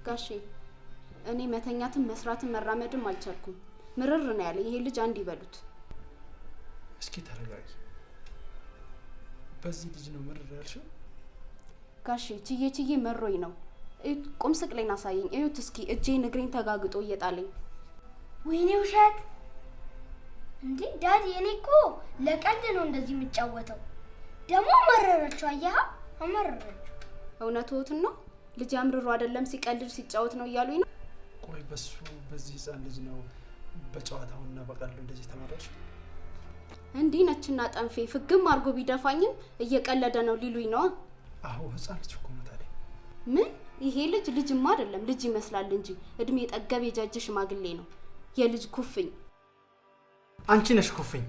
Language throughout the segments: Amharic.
ጋሼ እኔ መተኛትም መስራትም መራመድም አልቻልኩም ምርር ነው ያለ ይሄ ልጅ አንድ ይበሉት እስኪ ተረጋጊ በዚህ ልጅ ነው ምርር ያልሽው ጋሼ ቺዬ መሮኝ ነው ቁም ስቅለኝ አሳየኝ እዩት እስኪ እጄን እግሬን ተጋግጦ እየጣለኝ ወይኔ ውሸት እንዴ ዳዲ እኔ እኮ ለቀልድ ነው እንደዚህ የምጫወተው ደሞ መረረችው አያህ አመረረችው እውነቱን ነው ልጅ አምርሮ አይደለም ሲቀልድ ሲጫወት ነው እያሉኝ ነው ቆይ በሱ በዚህ ህፃን ልጅ ነው በጨዋታውና በቀልዱ እንደዚህ ተማረሽ እንዴ ነችና ጠንፌ ፍግም አርጎ ቢደፋኝም እየቀለደ ነው ሊሉኝ ነው አዎ ህፃን ልጅ እኮ ነው ታዲያ ምን ይሄ ልጅማ አይደለም ልጅ ይመስላል እንጂ እድሜ ጠገብ የጃጅ ሽማግሌ ነው የልጅ ኩፍኝ አንቺ ነሽ ኩፍኝ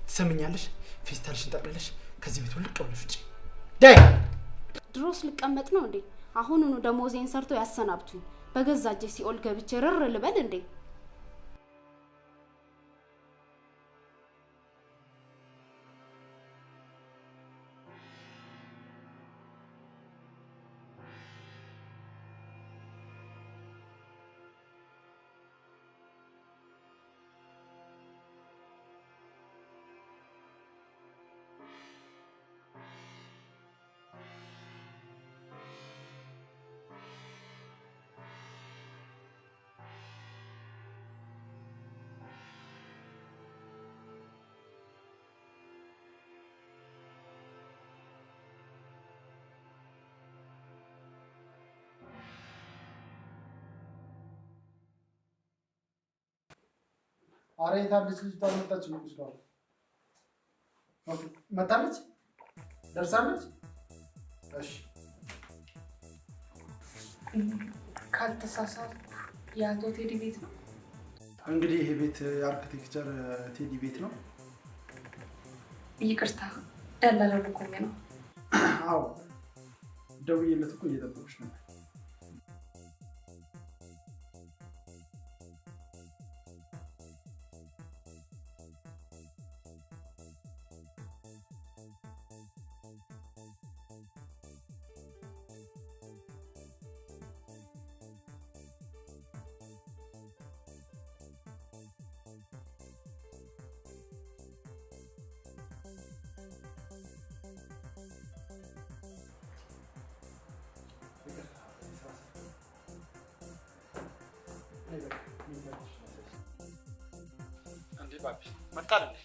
ትሰምኛለሽ ፌስታልሽን ጠቅልለሽ ከዚህ ቤት ልቅ ብለሽ ውጪ ዳይ ድሮስ ልቀመጥ ነው እንዴ አሁንኑ ደሞዜን ሰርቶ ያሰናብቱኝ በገዛጄ ሲኦል ገብቼ ረር ልበል እንዴ አሬታ ልጅ ታመጣች ነው ይችላል መጣለች ደርሳለች እሺ ካልተሳሳት ያንተ ቴዲ ቤት ነው እንግዲህ ይሄ ቤት አርኪቴክቸር ቴዲ ቤት ነው ይቅርታ ደላላው ልቆም ነው አዎ ደውዬለት እኮ እየጠበቅሽ ነው እንዴ ባቢ መጣለሽ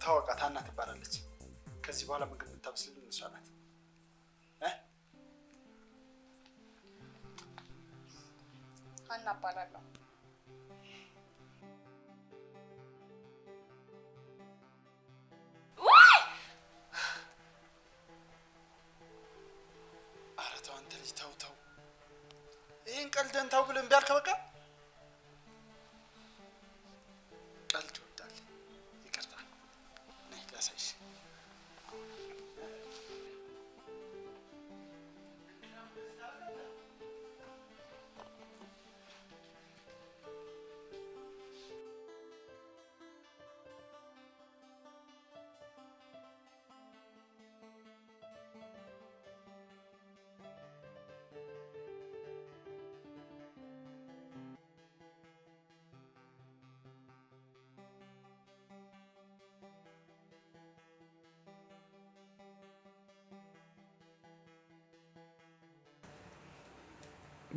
ታወቃት አና ትባላለች ከዚህ በኋላ ምግብ ተብስልኝ እንሷላት አና አባላለሁ አረታው አንተ ልጅ ታው ይሄን ቀልደን ታው ብለን ቢያልከ በቃ ቀልድ ወዳል ይቅርታ ነይ ላሳይሽ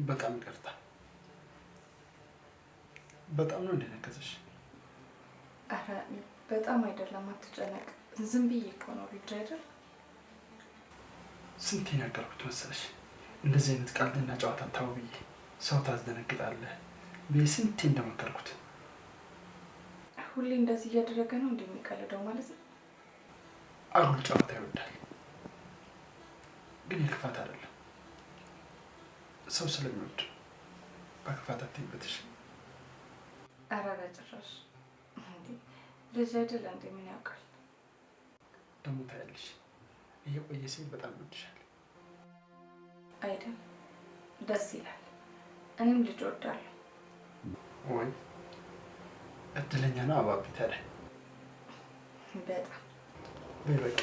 በጣም ይቅርታ በጣም ነው እንደነከሰሽ አረ በጣም አይደለም አትጨነቅ ዝም ብዬ እኮ ነው ልጅ አይደል ስንት ነገርኩት መሰለሽ እንደዚህ አይነት ቀልድና ጨዋታ ታው ብዬ ሰው ታስደነግጣለህ በስንት እንደመከርኩት ሁሌ እንደዚህ እያደረገ ነው እንደሚቀልደው ማለት ነው አጉል ጨዋታ ይወዳል ግን ይክፋት አይደለም ሰው ስለሚወድ በክፋት አትይበትሽ አረ በጭራሽ እንዴ ልጅ አይደል እንዴ ምን ያውቃል ደሞ ታያለሽ እየቆየ ሲል በጣም ይወድሻል አይደል ደስ ይላል እኔም ልጅ ወዳለሁ ወይ እድለኛ ነው አባቢ ታዲያ በጣም በቃ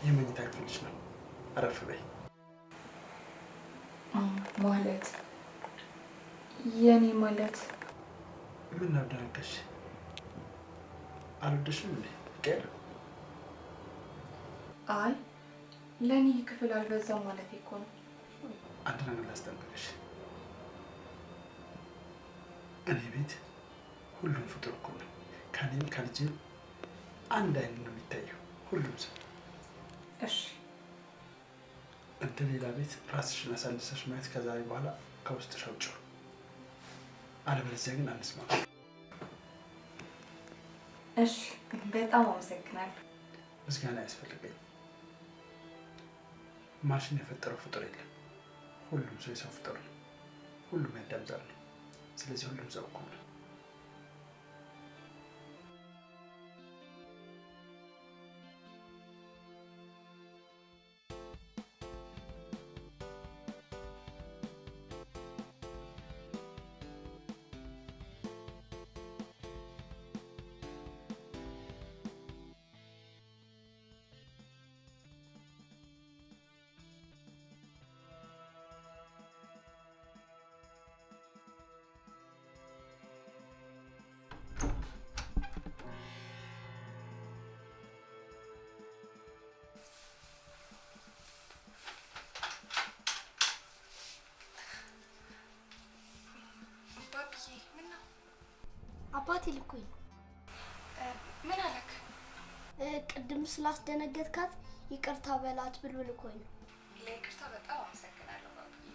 የመኝታ ክፍልሽ ነው አረፍ በይ ማለት የኔ ማለት ምን ነው ደረገሽ? አልወደሽም እንዴ? ፍቅር አይ ለኔ ክፍል አልበዛም ማለት እኮ ነው። አንድ ነገር ላስጠንቅቅሽ። እኔ ቤት ሁሉም ፍጡር እኮ ነው። ከኔም ከልጄም አንድ አይነት ነው የሚታየው ሁሉም ሰው። እሺ እንደ ሌላ ቤት ራስሽን አሳንሰሽ ማየት ከዛሬ በኋላ ከውስጥሽ አውጪው። አለበለዚያ ግን አንስማማም። እሺ በጣም አመሰግናለሁ። ምስጋና አያስፈልገኝም። ማሽን የፈጠረው ፍጡር የለም። ሁሉም ሰው የሰው ፍጡር ነው። ሁሉም ያዳም ዘር ነው። ስለዚህ ሁሉም ሰው እኩል ነው። አባቴ ልኮኝ ምን አለክ? ቅድም ስላስደነገጥካት ይቅርታ በላት ብሎ ልኮኝ ነው። ለይቅርታ በጣም አመሰግናለሁ ባብዬ።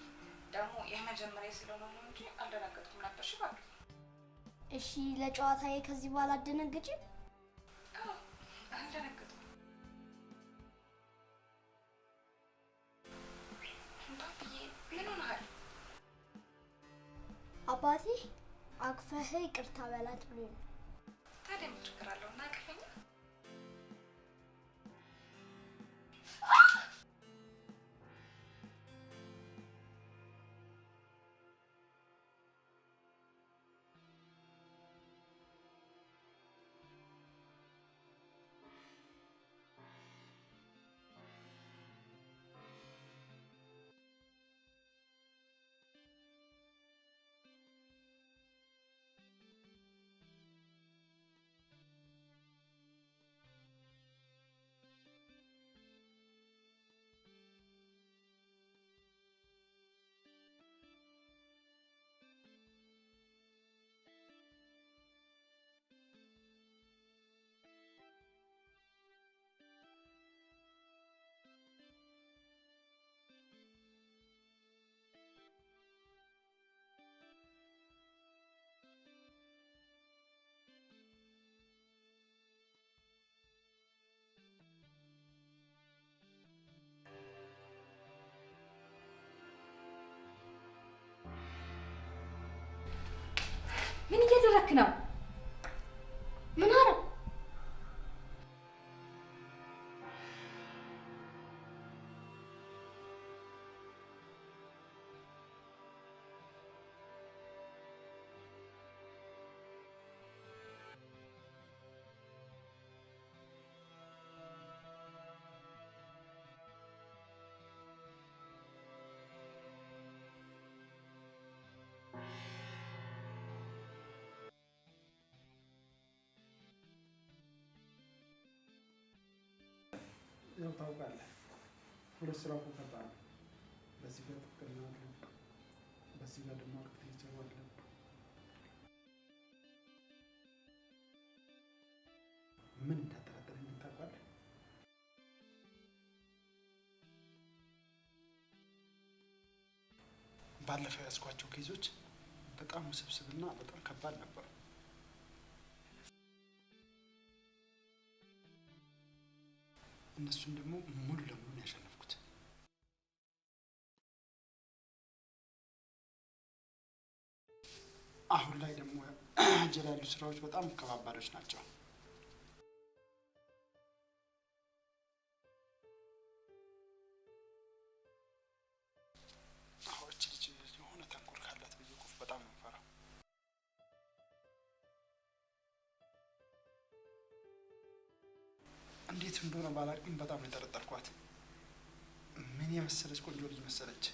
ደግሞ የመጀመሪያ ስለሆነ ነው እንጂ አልደነገጥኩም ነበር። እሺ ባብዬ። እሺ ለጨዋታዬ ከዚህ በኋላ አትደነግጪም? አልደነገጥኩም ባብዬ። ምን ሆነሃል? አባቴ አቅፈህ ይቅርታ በላት ብሎ ነው። ታዲያ ምን ችግር አለው? እና አቅፈኛ። ምን እያደረክ ነው? ምን አረግ? ያው ታውቃለህ፣ ሁለት ስራ እኮ ከባድ ነው። በዚህ ጋር ጥቅልና አለ፣ በዚህ ጋር ደግሞ አርክቴክቸር አለ። ምን እንዳጠራጠረኝ ታውቃለህ? ባለፈው ያዝኳቸው ኬዞች በጣም ውስብስብና በጣም ከባድ ነበሩ። እነሱን ደግሞ ሙሉ ለሙሉ ነው ያሸነፍኩት። አሁን ላይ ደግሞ እጄ ላይ ያሉ ስራዎች በጣም ከባባዶች ናቸው። አሁን ልጅ የሆነ ተንኮል ካላት ብዬ ቁፍ በጣም ነው የምፈራው። እንዴት እንደሆነ ባላውቅም በጣም ነው የጠረጠርኳት። ምን የመሰለች ቆንጆ ልጅ መሰለች።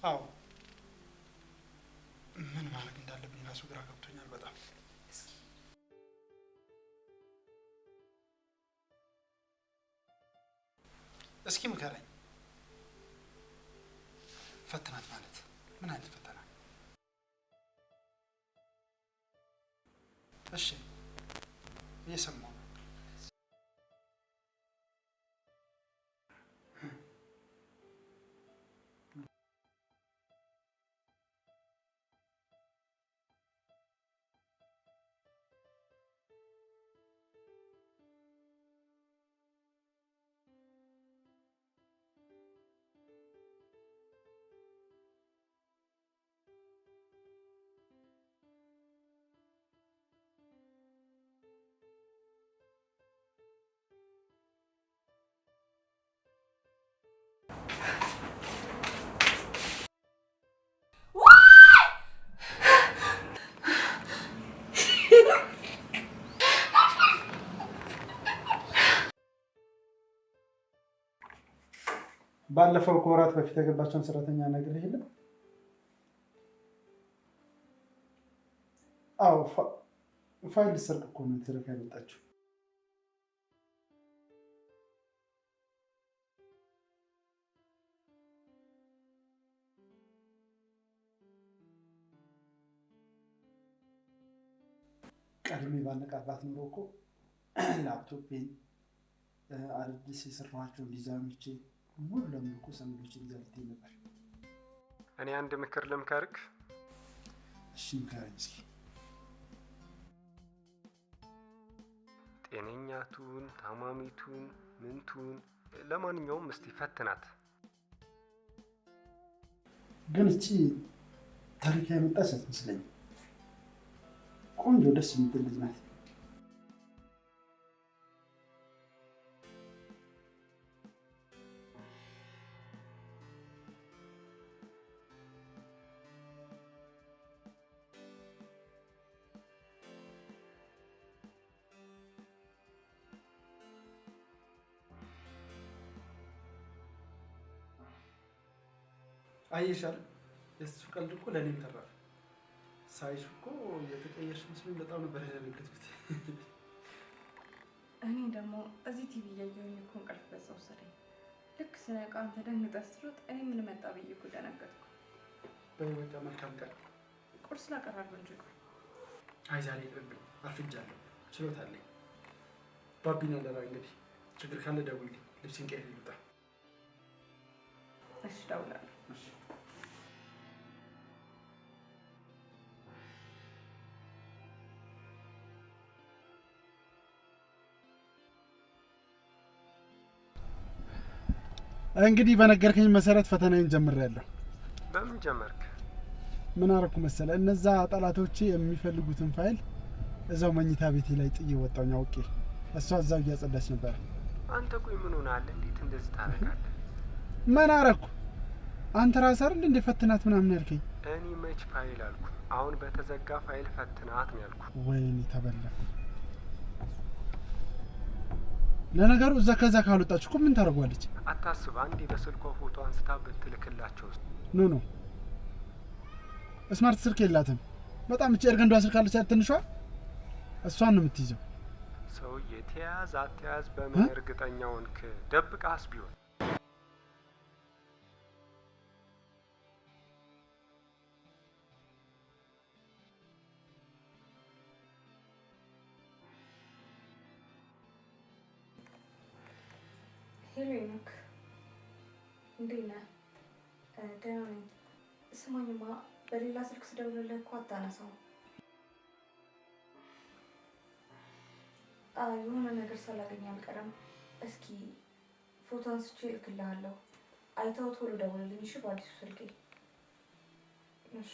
አዎ ምን ማድረግ እንዳለብኝ ራሱ ግራ ገብቶኛል በጣም። እስኪ ምከረኝ። ፈትናት ማለት ምን አይነት ፈተና? እሺ እየሰማሁ ነው። ባለፈው ከወራት በፊት የገባቸውን ሰራተኛ ነገር የለም? አዎ ፋይል ልትሰርቅ እኮ ነው ትረካ ያመጣችው። ቀድሜ ባነቃባት ኖሮ እኮ ላፕቶፔን አዲስ የሰራኋቸውን ዲዛይኖቼ ሙሉ ለሙሉ እኮ ሰምዶችን ይዛ ልትሄድ ነበር። እኔ አንድ ምክር ልምከርክ። እሺ ምከረኝ እስኪ። ጤነኛቱን ታማሚቱን ምንቱን ለማንኛውም እስቲ ፈትናት። ግን እቺ ታሪክ ያመጣች አትመስለኝም። ቆንጆ ደስ የምትል ልጅ ናት። አየሻል? የሱ ቀልድ እኮ ለእኔም ተረፈ። ሳይሽ እኮ የተቀየርሽ መስሎኝ በጣም ነበር ያደረገጥኩት። እኔ ደግሞ እዚህ ቲቪ እያየሁኝ እኮ እንቅልፍ በዛ ወሰደኝ። ልክ ስነቃ አንተ ደንግጠህ ስትሮጥ እኔ ምን መጣ ብዬ እኮ ደነገጥኩ። በቃ መልካም ቀን። ቁርስ ላቀራርብ እንጂ ቆይ። አይ ዛሬ ይቅርብኝ፣ አርፍጃለሁ። ችሎታ አለኝ። ባቢና ደራ እንግዲህ ችግር ካለ ደውይልኝ፣ ልብሴን ቀይሬ ልውጣ። እሺ እደውላለሁ። እሺ እንግዲህ በነገርከኝ መሰረት ፈተናዬን ጀምሬያለሁ። በምን ጀመርክ? ምን አደረኩ መሰለ? እነዛ ጠላቶቼ የሚፈልጉትን ፋይል እዛው መኝታ ቤቴ ላይ ጥዬ ወጣሁኝ አውቄ። እሷ እዛው እያጸዳች ነበር። አንተ ቆይ ምን ሆነሃል? እንዴት እንደዚህ ታደርጋለህ? ምን አደረኩ? አንተ ራስህ አይደል እንደ ፈትናት ምናምን ያልከኝ? እኔ መች ፋይል አልኩ? አሁን በተዘጋ ፋይል ፈትናት ነው ያልኩ። ወይኔ ተበላ። ለነገሩ እዛ ከዛ ካልወጣችሁ እኮ ምን ታደርጓለች? አታስብ። አንዴ በስልኳ ፎቶ አንስታ ብትልክላቸው። ኖ ስማርት ስልክ የላትም። በጣም እቺ እርገንዷ ስልክ አለች ትንሿ፣ እሷን ነው የምትይዘው። ሰውዬ ተያዝ አትያዝ በምን እርግጠኛ ሆንክ? ደብቃስ ቢሆን ሄሎ ሄኖክ፣ እንዴት ነህ? ደህና ነኝ። ስማኝማ፣ በሌላ ስልክ ስደውልልህ እኮ አታነሳውም። የሆነ ነገር ሳላገኝ አልቀረም። እስኪ ፎቶ አንስቼ እልክልሃለሁ። አይተኸው ቶሎ ደውልልኝ እሺ? በአዲሱ ስልኬ። እሺ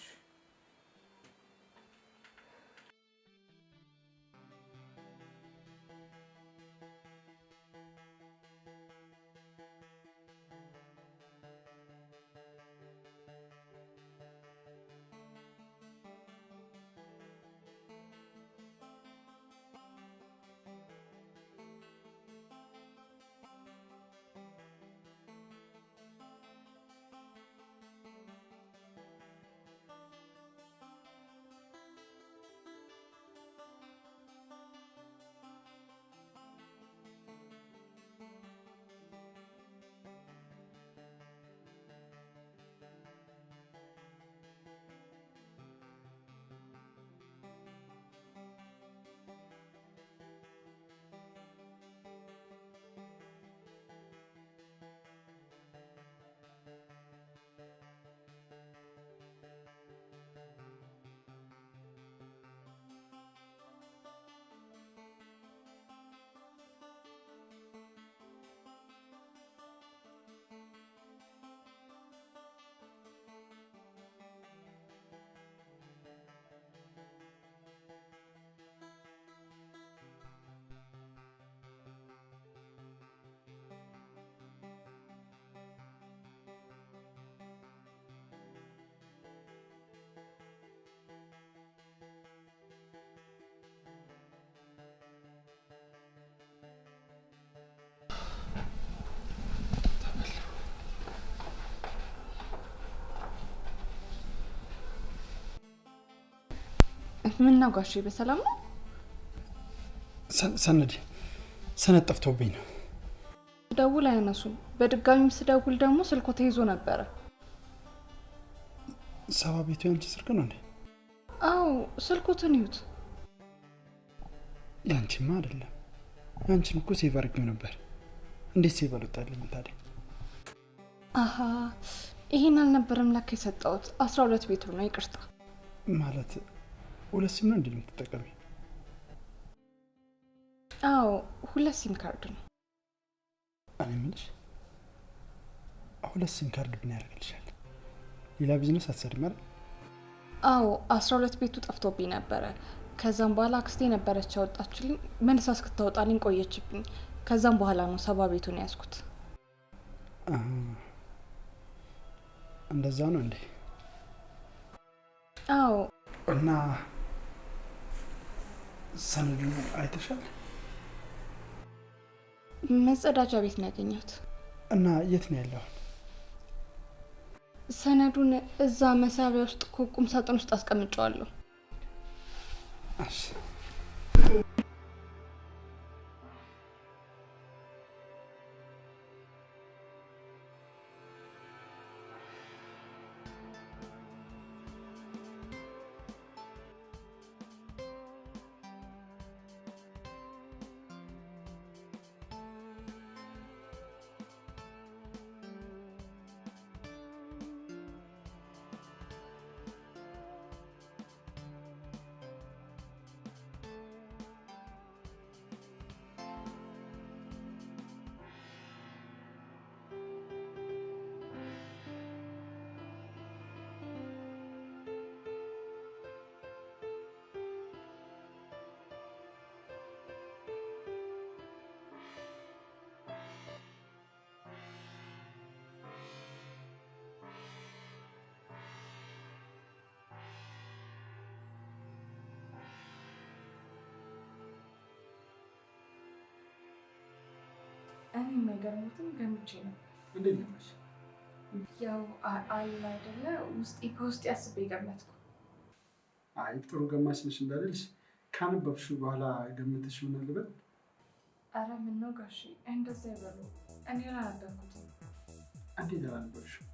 ምን ነው ጋሼ በሰላም ነው? ሰነድ ጠፍቶብኝ ነው። ደውል አያነሱም። በድጋሚም ስደውል ደግሞ ስልኮ ተይዞ ነበረ። ሰባ ቤቱ ያንቺ ስልክ ነው እንዴ? አዎ ስልኩትን ይዩት። ያንቺማ አይደለም። ያንቺን እኮ ሴቭ አድርጌው ነበር። እንዴት ሴቭ አልወጣልኝም ታዲያ? አሃ ይሄን አልነበረም ለካ የሰጠሁት 12 ቤቱ ነው። ይቅርታ። ማለት ሁለት ሲም ነው እንዴ የምትጠቀሚ? አዎ ሁለት ሲም ካርድ ነው። እኔ የምልሽ ሁለት ሲም ካርድ ምን ያደርግልሻል? ሌላ ቢዝነስ አትሰሪም አይደል? አዎ 12 ቤቱ ጠፍቶብኝ ነበረ። ከዛም በኋላ አክስቴ ነበረች ያወጣችልኝ። መልሳ እስክታወጣልኝ ቆየችብኝ። ከዛም በኋላ ነው ሰባ ቤቱን ያዝኩት። እንደዛ ነው እንዴ? አዎ። እና ሰነዱን አይተሻል? መጸዳጃ ቤት ነው ያገኘሁት። እና የት ነው ያለው? ሰነዱን እዛ መሳቢያ ውስጥ ቁም ሳጥን ውስጥ አስቀምጫለሁ። እሺ እኔ የማይገርሙትም ገምቼ ነው። እንዴት ነው? ያው አለ አይደለ ውስጥ በውስጥ ያስቤ ገመትኩ። አይ ጥሩ ገማች ነሽ እንዳልልሽ ካነበብሽው በኋላ ገምተሽ ምን አለበት? አረ ምን ነው ጋሼ እንደዛ ይበሉ። እኔ አላነበብኩትም። እንዴት አላነበብሽው?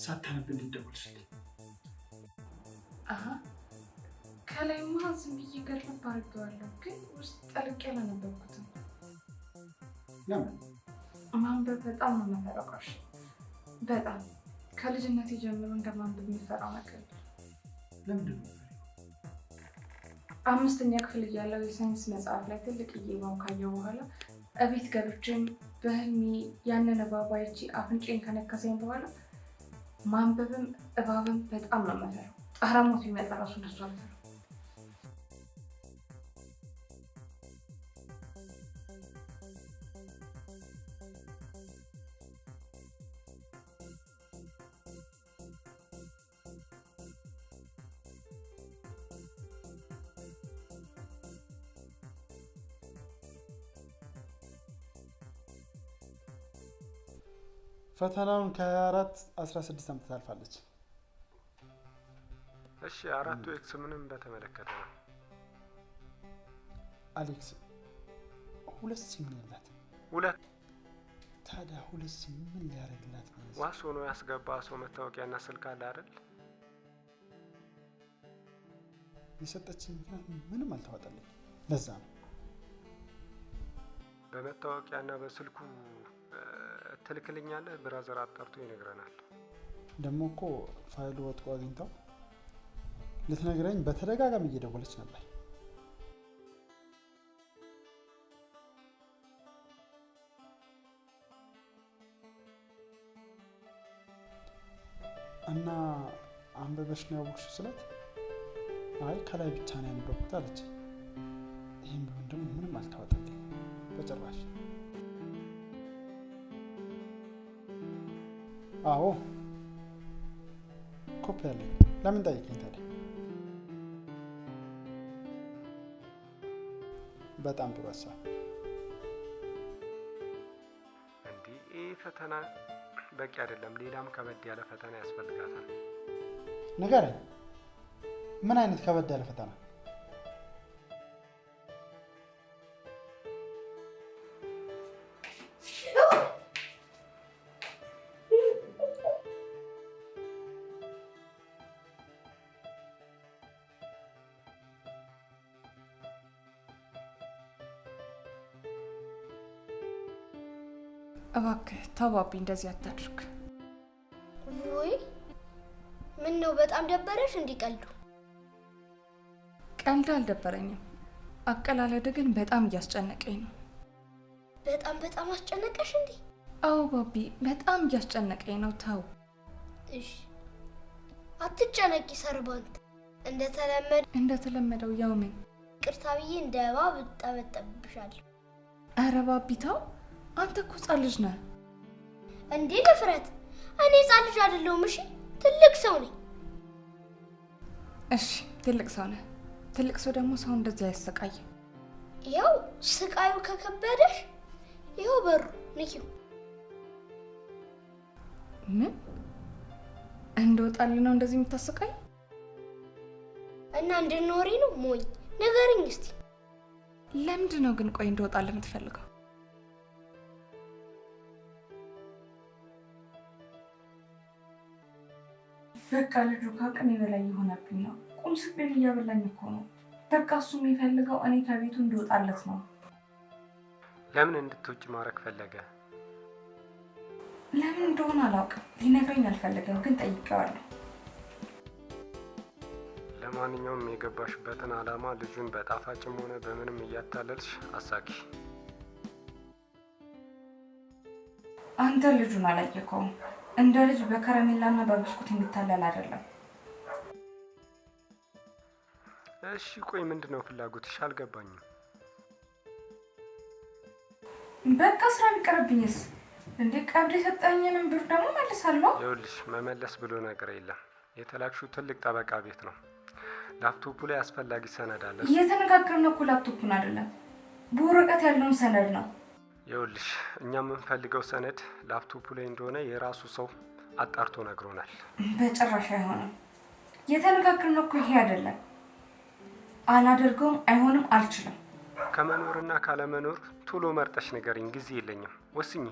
ሳታነብ እንዴት ደወልሽልኝ? አሃ ከላይማ ዝም ብዬ ገርብ አድርጌዋለሁ፣ ግን ውስጥ ጠልቄ አላነበብኩትም። ለምን? ማንበብ በጣም ነው የምፈራው ጋሼ። በጣም ከልጅነቴ ጀምሮ እንደማንበብ የምፈራው ነገር። ለምንድን ነው? አምስተኛ ክፍል እያለሁ የሳይንስ መጽሐፍ ላይ ትልቅ እየባው ካየሁ በኋላ እቤት ገብቼም በህልሜ ያንን እባብ አይቼ አፍንጬን ከነከሰኝ በኋላ ማንበብም እባብም በጣም ነው የምፈራው። ጣራሞት ቢመጣ ራሱ እንደሱ አልፈራም። ፈተናውን ከ24 16 ዓመት ታልፋለች። እሺ አራቱ ኤክስ ምንም በተመለከተ ነው። አሌክስ ሁለት ሲም ያላት። ሁለት? ታዲያ ሁለት ሲም ምን ሊያደርግላት ነው? ዋስ ሆኖ ያስገባ ሰው መታወቂያና ስልክ አለ አይደል? የሰጠችኝ ምንም አልተዋጠልኝ። ለዛ ነው በመታወቂያና በስልኩ ትልክልኛለህ። ብራዘር አጣርቶ ይነግረናል። ደግሞ እኮ ፋይሉ ወጥቆ አግኝታው ልትነግረኝ በተደጋጋሚ እየደወለች ነበር። እና አንበበሽ ነው ያወቅሽው ስላት አይ ከላይ ብቻ ነው ያነበብኩት አለች። ይህም ቢሆን ደግሞ ምንም አልተዋጠልኝ በጭራሽ። አዎ ኮፒ አለኝ። ለምን ጠይቀኝ ታዲያ? በጣም ጥሩ ሀሳብ። እንዲህ ይህ ፈተና በቂ አይደለም። ሌላም ከበድ ያለ ፈተና ያስፈልጋታል። ንገረኝ። ምን አይነት ከበድ ያለ ፈተና? እባክህ ተባቢ እንደዚህ አታድርግ። ወይ ምን ነው በጣም ደበረሽ እንዲቀልዱ? ቀልድ አልደበረኝም። አቀላለድ ግን በጣም እያስጨነቀኝ ነው። በጣም አስጨነቀሽ እንዴ? አዎ ባቢ በጣም እያስጨነቀኝ ነው። ተው እሺ አትጨነቂ ሰርባንት። እንደተለመደው ያው ምን ቅርታ ብዬ እንደ እባብ እጠበጠብብሻለሁ። ኧረ ባቢ ተው። አንተ እኮ ሕፃን ልጅ ነህ እንዴ? ድፍረት! እኔ ሕፃን ልጅ አይደለሁም። እሺ ትልቅ ሰው ነኝ። እሺ ትልቅ ሰው ነህ። ትልቅ ሰው ደግሞ ሰው እንደዚህ አያሰቃይም። ያው ስቃዩ ከከበደሽ ይኸው በሩ ንኪው። ምን እንደወጣልህ ነው እንደዚህ የምታሰቃይ? እና እንድንኖሪ ነው ሞኝ? ንገሪኝ እስቲ። ለምንድን ነው ግን ቆይ እንደወጣልህ የምትፈልገው? በቃ ልጁ ከአቅሜ በላይ የሆነብኝ ነው። ቁም ስቅል እያበላኝ እኮ ነው። በቃ እሱ የሚፈልገው እኔ ከቤቱ እንድወጣለት ነው። ለምን እንድትውጭ ማድረግ ፈለገ? ለምን እንደሆነ አላውቅም። ሊነግረኝ አልፈለገም፣ ግን ጠይቄዋለሁ። ለማንኛውም የገባሽበትን ዓላማ ልጁን በጣፋጭም ሆነ በምንም እያታለልሽ አሳኪ። አንተ ልጁን አላየከውም። እንደ ልጅ በከረሜላና በብስኩት የሚታለል አይደለም። እሺ ቆይ ምንድነው ፍላጎትሽ? አልገባኝም። በቃ ስራ ቢቀርብኝስ? እንዴ ቀብድ የሰጠኝንም ብር ደግሞ መልሳለሁ። ይኸውልሽ መመለስ ብሎ ነገር የለም። የተላክሽው ትልቅ ጠበቃ ቤት ነው። ላፕቶፑ ላይ አስፈላጊ ሰነድ አለ። እየተነጋገርነው እኮ ላፕቶፑን አይደለም በወረቀት ያለውን ሰነድ ነው። ይኸውልሽ እኛ የምንፈልገው ሰነድ ላፕቶፑ ላይ እንደሆነ የራሱ ሰው አጣርቶ ነግሮናል። በጭራሽ አይሆንም። የተነጋገርነው እኮ ይሄ አይደለም። አላደርገውም፣ አይሆንም፣ አልችልም። ከመኖርና ካለመኖር ቶሎ መርጠሽ ንገሪኝ። ጊዜ የለኝም፣ ወስኚ።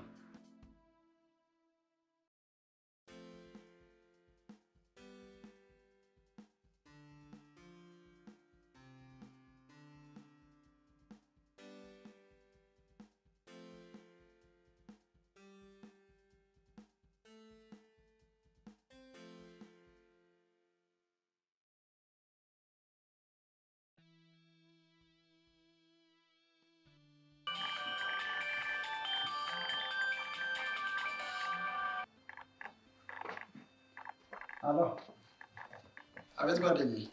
አሎ። አቤት ጓደኛዬ።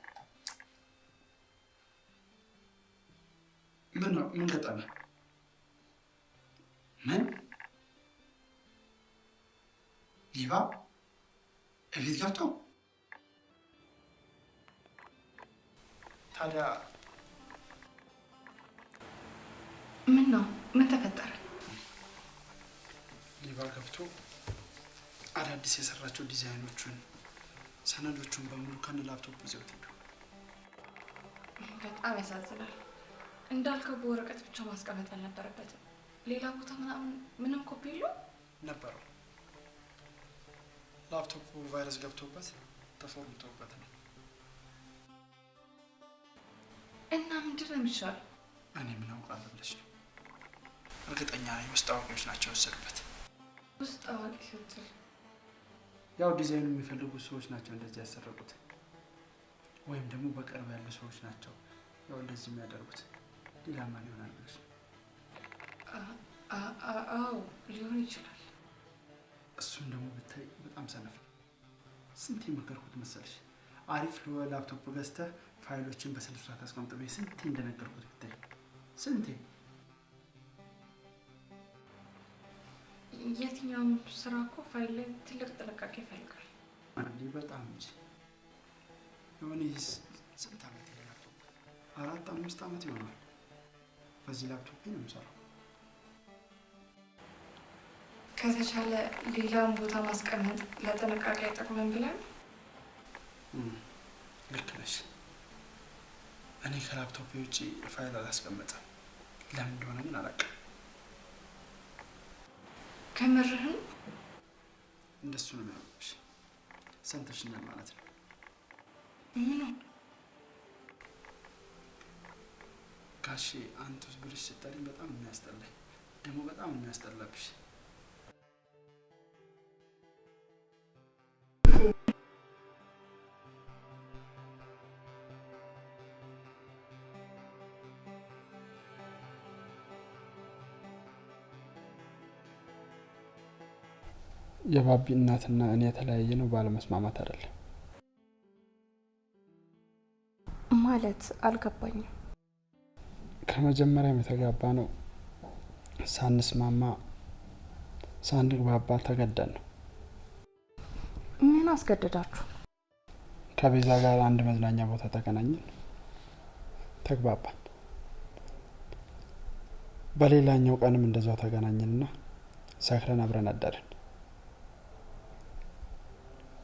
ምን ነው? ምን ገጠመ? ምን ሌባ እቤት ገብቶ? ታዲያ ምን ነው? ምን ተፈጠረ? ሌባ ገብቶ አዳዲስ የሰራቸው ዲዛይኖቹን ሰነዶቹን በሙሉ ከነ ላፕቶፕ ይዘውት ሄዱ። በጣም ያሳዝናል። እንዳልከው በወረቀት ብቻ ማስቀመጥ አልነበረበትም። ሌላ ቦታ ምንም ኮፒ የለው ነበረው። ላፕቶፑ ቫይረስ ገብቶበት ተፎርምቶበት ነው። እና ምንድን ነው የሚሻለው? እኔ ምን አውቃለሁ ብለሽ ነው? እርግጠኛ ነኝ ውስጥ አዋቂዎች ናቸው የወሰዱበት። ውስጥ አዋቂ ስትል ያው ዲዛይኑ የሚፈልጉ ሰዎች ናቸው እንደዚህ ያሰረቁት፣ ወይም ደግሞ በቅርብ ያሉ ሰዎች ናቸው ያው እንደዚህ የሚያደርጉት። ሌላ ማን ይሆናል ብለሽ ነው? አዎ ሊሆን ይችላል። እሱም ደግሞ ብታይ በጣም ሰነፍ። ስንቴ መከርኩት መሰልሽ? አሪፍ ላፕቶፕ ገዝተህ ፋይሎችን በስነ ስርዓት አስቀምጥ ብዬ ስንቴ እንደነገርኩት ብታይ ስንቴ። የትኛውም ስራ እኮ ፋይል ላይ ትልቅ ጥንቃቄ ይፈልጋል። አንዴ በጣም እንጂ የሆነ ስንት ዓመት ይሄ ላፕቶፕ 4-5 ዓመት ይሆናል። በዚህ ላፕቶፕ ነው የምሰራው። ከተቻለ ሌላውን ቦታ ማስቀመጥ ለጥንቃቄ አይጠቅምም ብለን? ልክ ነሽ። እኔ ከላፕቶፕ ውጪ ፋይል አላስቀምጥም። ለምን እንደሆነ ግን አላውቅም። ከምርህን? እንደሱ ነው የሚያውቁሽ። ሰምተሽኛል ማለት ነው። ምን? ጋሼ አንቱስ ብለሽ ስትጠሪኝ በጣም የሚያስጠላኝ ደግሞ በጣም የሚያስጠላብሽ። የባቢ እናትና እኔ የተለያየ ነው ባለመስማማት አይደለም። ማለት አልገባኝም። ከመጀመሪያም የተጋባ ነው ሳንስማማ ሳንግባባ ተገደን ነው። ምን አስገደዳችሁ? ከቤዛ ጋር አንድ መዝናኛ ቦታ ተገናኘን፣ ተግባባን። በሌላኛው ቀንም እንደዛው ተገናኘንና ሰክረን አብረን አደርን።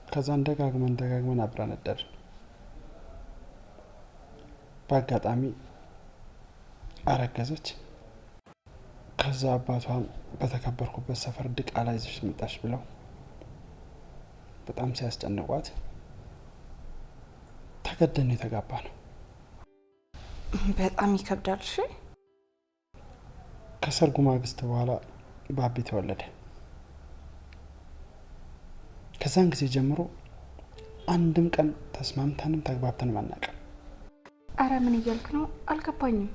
ከዛን ደጋግመን አብረን አደርን። በአጋጣሚ አረገዘች። ከዛ አባቷን በተከበርኩበት ሰፈር ድቃላ ይዘሽ መጣሽ ብለው በጣም ሲያስጨንቋት ተገደን የተጋባ ነው። በጣም ይከብዳል። እሺ። ከሰርጉ ማግስት በኋላ ባቢ ተወለደ። ከዛን ጊዜ ጀምሮ አንድም ቀን ተስማምተንም ተግባብተንም አናውቅም። አረ ምን እያልክ ነው? አልገባኝም።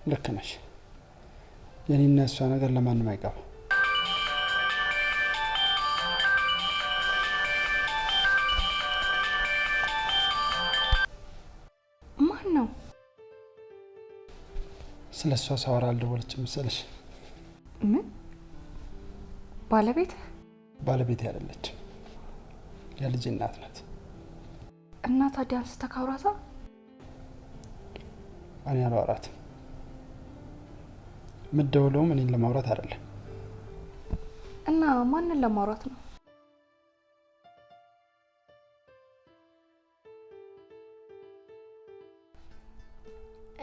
ልክ ነሽ። የኔና እሷ ነገር ለማንም አይገባ። ማን ነው? ስለ እሷ ሳወራ አልደወለችም መሰለሽ? ምን? ባለቤቴ አይደለችም፣ የልጄ እናት ናት። እና ታዲያ አንስተህ ካውራታ? እኔ አላወራትም። ምደውለውም እኔን ለማውራት አይደለም። እና ማንን ለማውራት ነው?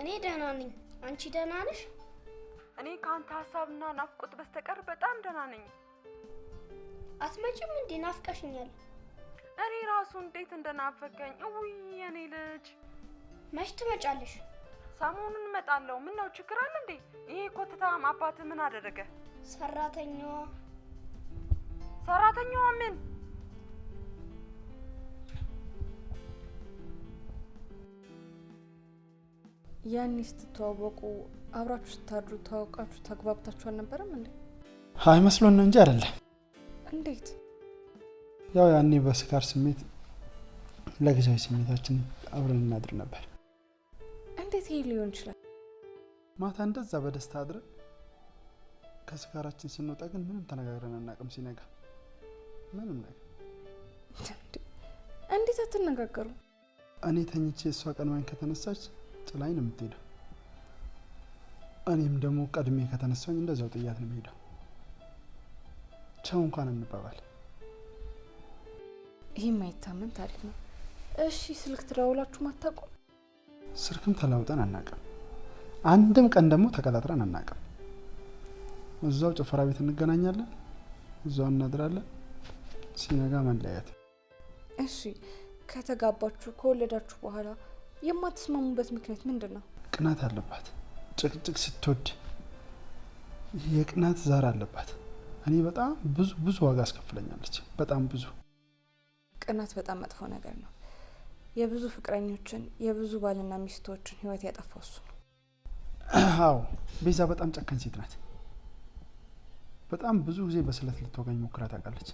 እኔ ደህና ነኝ። አንቺ ደህና ነሽ? እኔ ካንተ ሀሳብና ናፍቆት በስተቀር በጣም ደህና ነኝ። አትመጪም እንዴ? ናፍቀሽኛል። እኔ ራሱ እንዴት እንደናፈቀኝ። ውይ የኔ ልጅ። መች ትመጫለሽ? ሰሞኑን እመጣለሁ። ምን ነው ችግር አለ እንዴ? ይሄ ኮተታም አባት ምን አደረገ? ሰራተኛዋ ምን? ያኔ ስትተዋወቁ አብራችሁ ስታድሩ ተዋውቃችሁ ተግባብታችሁ አልነበረም እንዴ? አይመስሎን ነው እንጂ አይደለም። እንዴት? ያው ያኔ በስካር ስሜት ለጊዜያዊ ስሜታችን አብረን እናድር ነበር። እንዴት ይሄ ሊሆን ይችላል? ማታ እንደዛ በደስታ አድረን ከስካራችን ስንወጣ ግን ምንም ተነጋግረን አናውቅም። ሲነጋ ምንም ነገር። እንዴት አትነጋገሩ? እኔ ተኝቼ እሷ ቀድማኝ ከተነሳች ጥላኝ ነው የምትሄደው። እኔም ደግሞ ቀድሜ ከተነሳኝ እንደዛው ጥያት ነው የምሄደው። ቻው እንኳን እንባባል። ይሄ ማይታመን ታሪክ ነው። እሺ ስልክ ትደውላችሁ ማታውቁ? ስልክም ተለውጠን አናውቅም። አንድም ቀን ደግሞ ተቀጣጥረን አናውቅም። እዛው ጭፈራ ቤት እንገናኛለን፣ እዛው እናድራለን፣ ሲነጋ መለያየት። እሺ ከተጋባችሁ ከወለዳችሁ በኋላ የማትስማሙበት ምክንያት ምንድነው? ቅናት አለባት። ጭቅጭቅ ስትወድ የቅናት ዛር አለባት። እኔ በጣም ብዙ ዋጋ አስከፍለኛለች። በጣም ብዙ። ቅናት በጣም መጥፎ ነገር ነው። የብዙ ፍቅረኞችን የብዙ ባልና ሚስቶችን ህይወት ያጠፋው እሱ ነው። አዎ ቤዛ በጣም ጨካኝ ሴት ናት። በጣም ብዙ ጊዜ በስለት ልትወጋኝ ሞክራ ታውቃለች።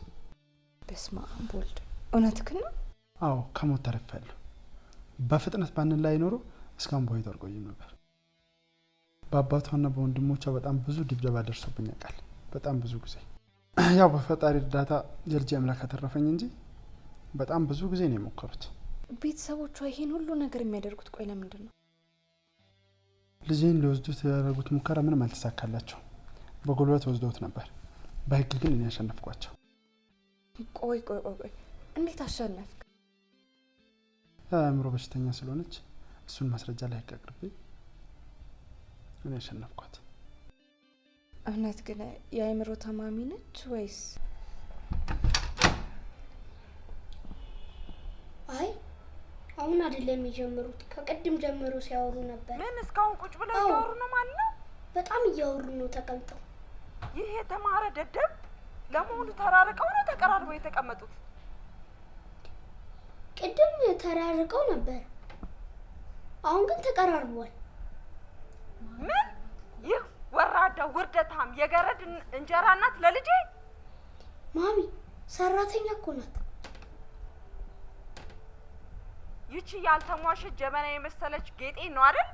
በስመ አብ ወልድ። እውነትህን ነው? አዎ ከሞት ተርፌያለሁ። በፍጥነት ባንን ላይ ኖሮ እስካሁን በህይወት አልቆይም ነበር። በአባቷና በወንድሞቿ በጣም ብዙ ድብደባ ደርሶብኝ ያውቃል። በጣም ብዙ ጊዜ። ያው በፈጣሪ እርዳታ የልጅ አምላክ አተረፈኝ እንጂ በጣም ብዙ ጊዜ ነው የሞከሩት። ቤተሰቦቿ ይሄን ሁሉ ነገር የሚያደርጉት ቆይ ለምንድን ነው? ልጄን ሊወስዱት ያደረጉት ሙከራ ምንም አልተሳካላቸው። በጉልበት ወስደውት ነበር። በህግ ግን እኔ ያሸነፍኳቸው። ቆይ እንዴት አሸነፍክ? አእምሮ በሽተኛ ስለሆነች እሱን ማስረጃ ላይ አቅርቤ እኔ አሸነፍኳት። እውነት ግን የአእምሮ ታማሚ ነች ወይስ? አይ አሁን አይደለም የሚጀምሩት፣ ከቀድም ጀምሮ ሲያወሩ ነበር። ምን እስካሁን ቁጭ ብለው እያወሩ ነው ማለት ነው? በጣም እያወሩ ነው ተቀምጠው። ይሄ የተማረ ደደብ ለመሆኑ ተራርቀው ነው ተቀራርበው የተቀመጡት? ቅድም ተራርቀው ነበር፣ አሁን ግን ተቀራርበዋል። ምን? ይህ ወራዳ ውርደታም የገረድ እንጀራ እናት ለልጄ? ማሚ ሰራተኛ እኮ ናት። ይቺ ያልተሟሸች ጀበና የመሰለች ጌጤ ነው አይደል?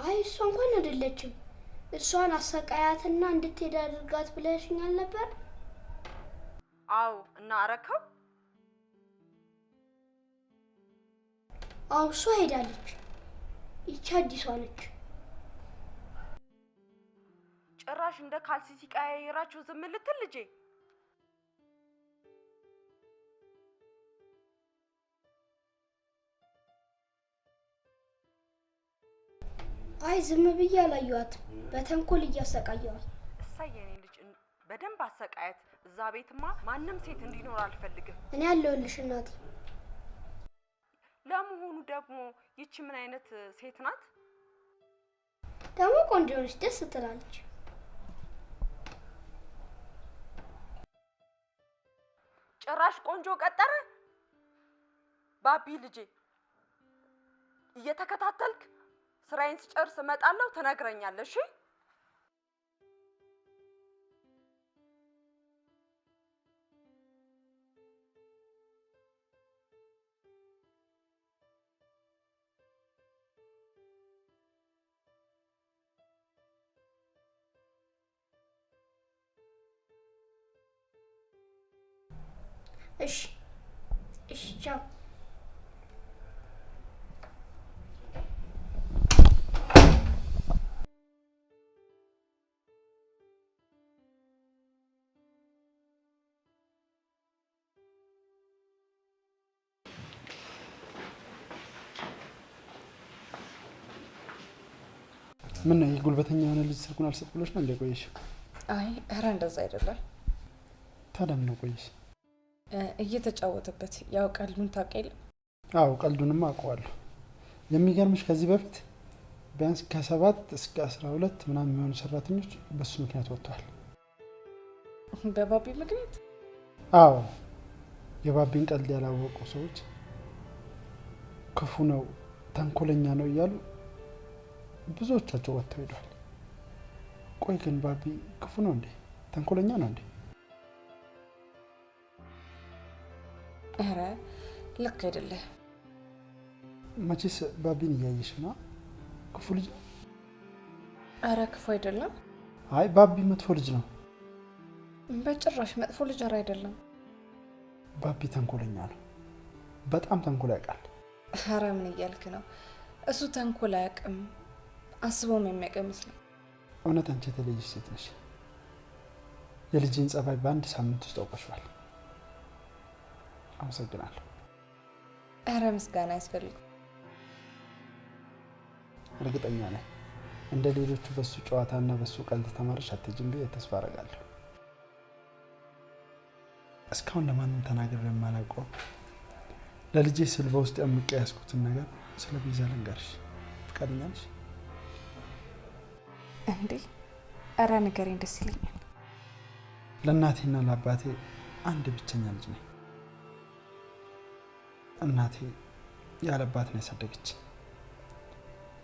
አይ እሷ እንኳን አይደለችም። እሷን አሰቃያትና እንድትሄድ አድርጋት ብለሽኛል ነበር። አው እና አረከው? አው እሷ ሄዳለች። ይቺ አዲሷ ነች። ጭራሽ እንደ ካልሲ ሲቀያየራችሁ ዝም ልትል ልጄ? አይ ዝም ብዬ አላየኋትም፣ በተንኮል እያሰቃየዋል። እሰየኔ ልጅ በደንብ አሰቃያት። እዛ ቤትማ ማንም ሴት እንዲኖር አልፈልግም። እኔ ያለሁልሽ እናቴ። ለመሆኑ ደግሞ ይቺ ምን አይነት ሴት ናት? ደግሞ ቆንጆ ነች፣ ደስ ትላለች። ጭራሽ ቆንጆ ቀጠረ? ባቢ ልጄ እየተከታተልክ ስራዬን ስጨርስ እመጣለሁ፣ ትነግረኛለሽ። እሺ? እሺ እሺ፣ ቻው። ምን ነው የጉልበተኛ የሆነ ልጅ ስልኩን አልሰጥ ብሎሽ ነው እንደ ቆየሽ? አይ ኧረ እንደዛ አይደለም። ታዲያ ምን ነው ቆየሽ? እየተጫወተበት ያው ቀልዱን ታውቂያለሽ? አዎ ቀልዱንማ አውቀዋለሁ። የሚገርምሽ ከዚህ በፊት ቢያንስ ከ7 እስከ 12 ምናምን የሚሆኑ ሰራተኞች በሱ ምክንያት ወጥተዋል። በባቢ ምክንያት? አዎ የባቢን ቀልድ ያላወቁ ሰዎች ክፉ ነው ተንኮለኛ ነው እያሉ ብዙዎቻቸው ወጥተው ሄደዋል። ቆይ ግን ባቢ ክፉ ነው እንዴ? ተንኮለኛ ነው እንዴ? ኧረ ልክ አይደለም። መቼስ ባቢን እያየሽ ነው። ክፉ ልጅ? ኧረ ክፉ አይደለም። አይ ባቢ መጥፎ ልጅ ነው። በጭራሽ መጥፎ ልጅ አይደለም። ባቢ ተንኮለኛ ነው። በጣም ተንኮል ያውቃል። ኧረ ምን እያልክ ነው? እሱ ተንኮል አያውቅም፣ አስቦም የሚያውቅ ይመስላል። እውነት አንቺ የተለየሽ ሴት ነሽ። የልጅን ጸባይ በአንድ ሳምንት ውስጥ አውቀሽዋል። አመሰግናለሁ። ኧረ ምስጋና ያስፈልግ። እርግጠኛ ነኝ እንደ ሌሎቹ በሱ ጨዋታና በሱ ቀልድ ተማርሽ አትጅም ብዬ ተስፋ አደርጋለሁ። እስካሁን ለማንም ተናግሬ የማላውቀው ለልጄ ስል በውስጥ ያምቄ ያስኩትን ነገር ስለ ቤዛ ልንገርሽ። ፈቃደኛ ነሽ? እንዴ ኧረ ንገረኝ፣ ደስ ይለኛል። ለእናቴና ለአባቴ አንድ ብቸኛ ልጅ ነኝ። እናቴ ያለ አባት ነው ያሳደገች።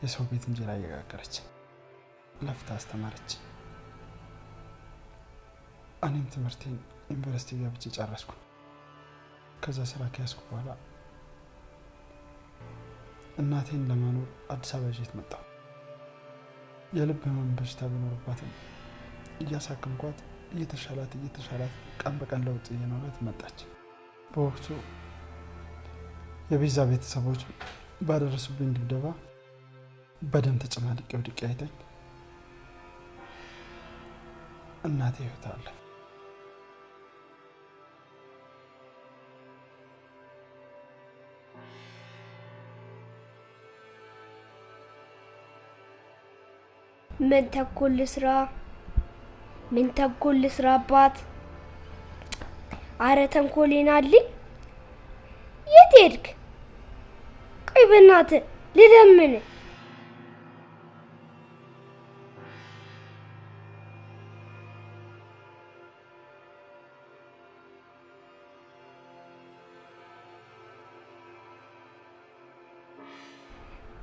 የሰው ቤት እንጀራ እየጋገረች ለፍታ አስተማረች። እኔም ትምህርቴን ዩኒቨርሲቲ ገብቼ ጨረስኩ። ከዛ ስራ ከያዝኩ በኋላ እናቴን ለማኖር አዲስ አበባ ይዤት መጣሁ። የልብ ህመም በሽታ ቢኖርባትም እያሳከምኳት እየተሻላት ቀን በቀን ለውጥ እየኖረች መጣች። በወቅቱ የቤዛ ቤተሰቦች ባደረሱብኝ ድብደባ በደም ተጨማልቄ ወድቄ አይታኝ እናቴ ህይወት አለፈ። ምን ተንኮል ስራ አባት? አረ ተንኮሌን አለኝ። የት ሄድክ? ቆይ በእናትህ ልለምን።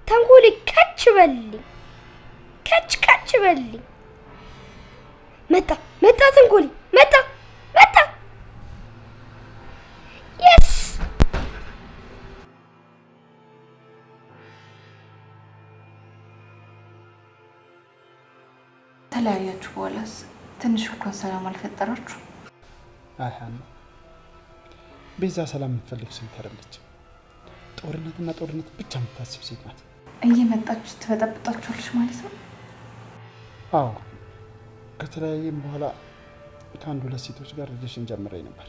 ተንኮሌ ከች በልኝ። መጣ ተንኮሌ መጣ። የስ ተለያያችሁ በኋላስ ትንሽ እንኳን ሰላም አልፈጠራችሁ? አይ ሀና፣ ቤዛ ሰላም የምትፈልግ ሴት አይደለችም። ጦርነት ብቻ የምታስብ ሴት ናት። እየመጣችሁ ትበጠብጣችኋለሽ ማለት ነው? አዎ፣ ከተለያየም በኋላ ከአንድ ሁለት ሴቶች ጋር ሪሌሽን ጀምሬ ነበር፣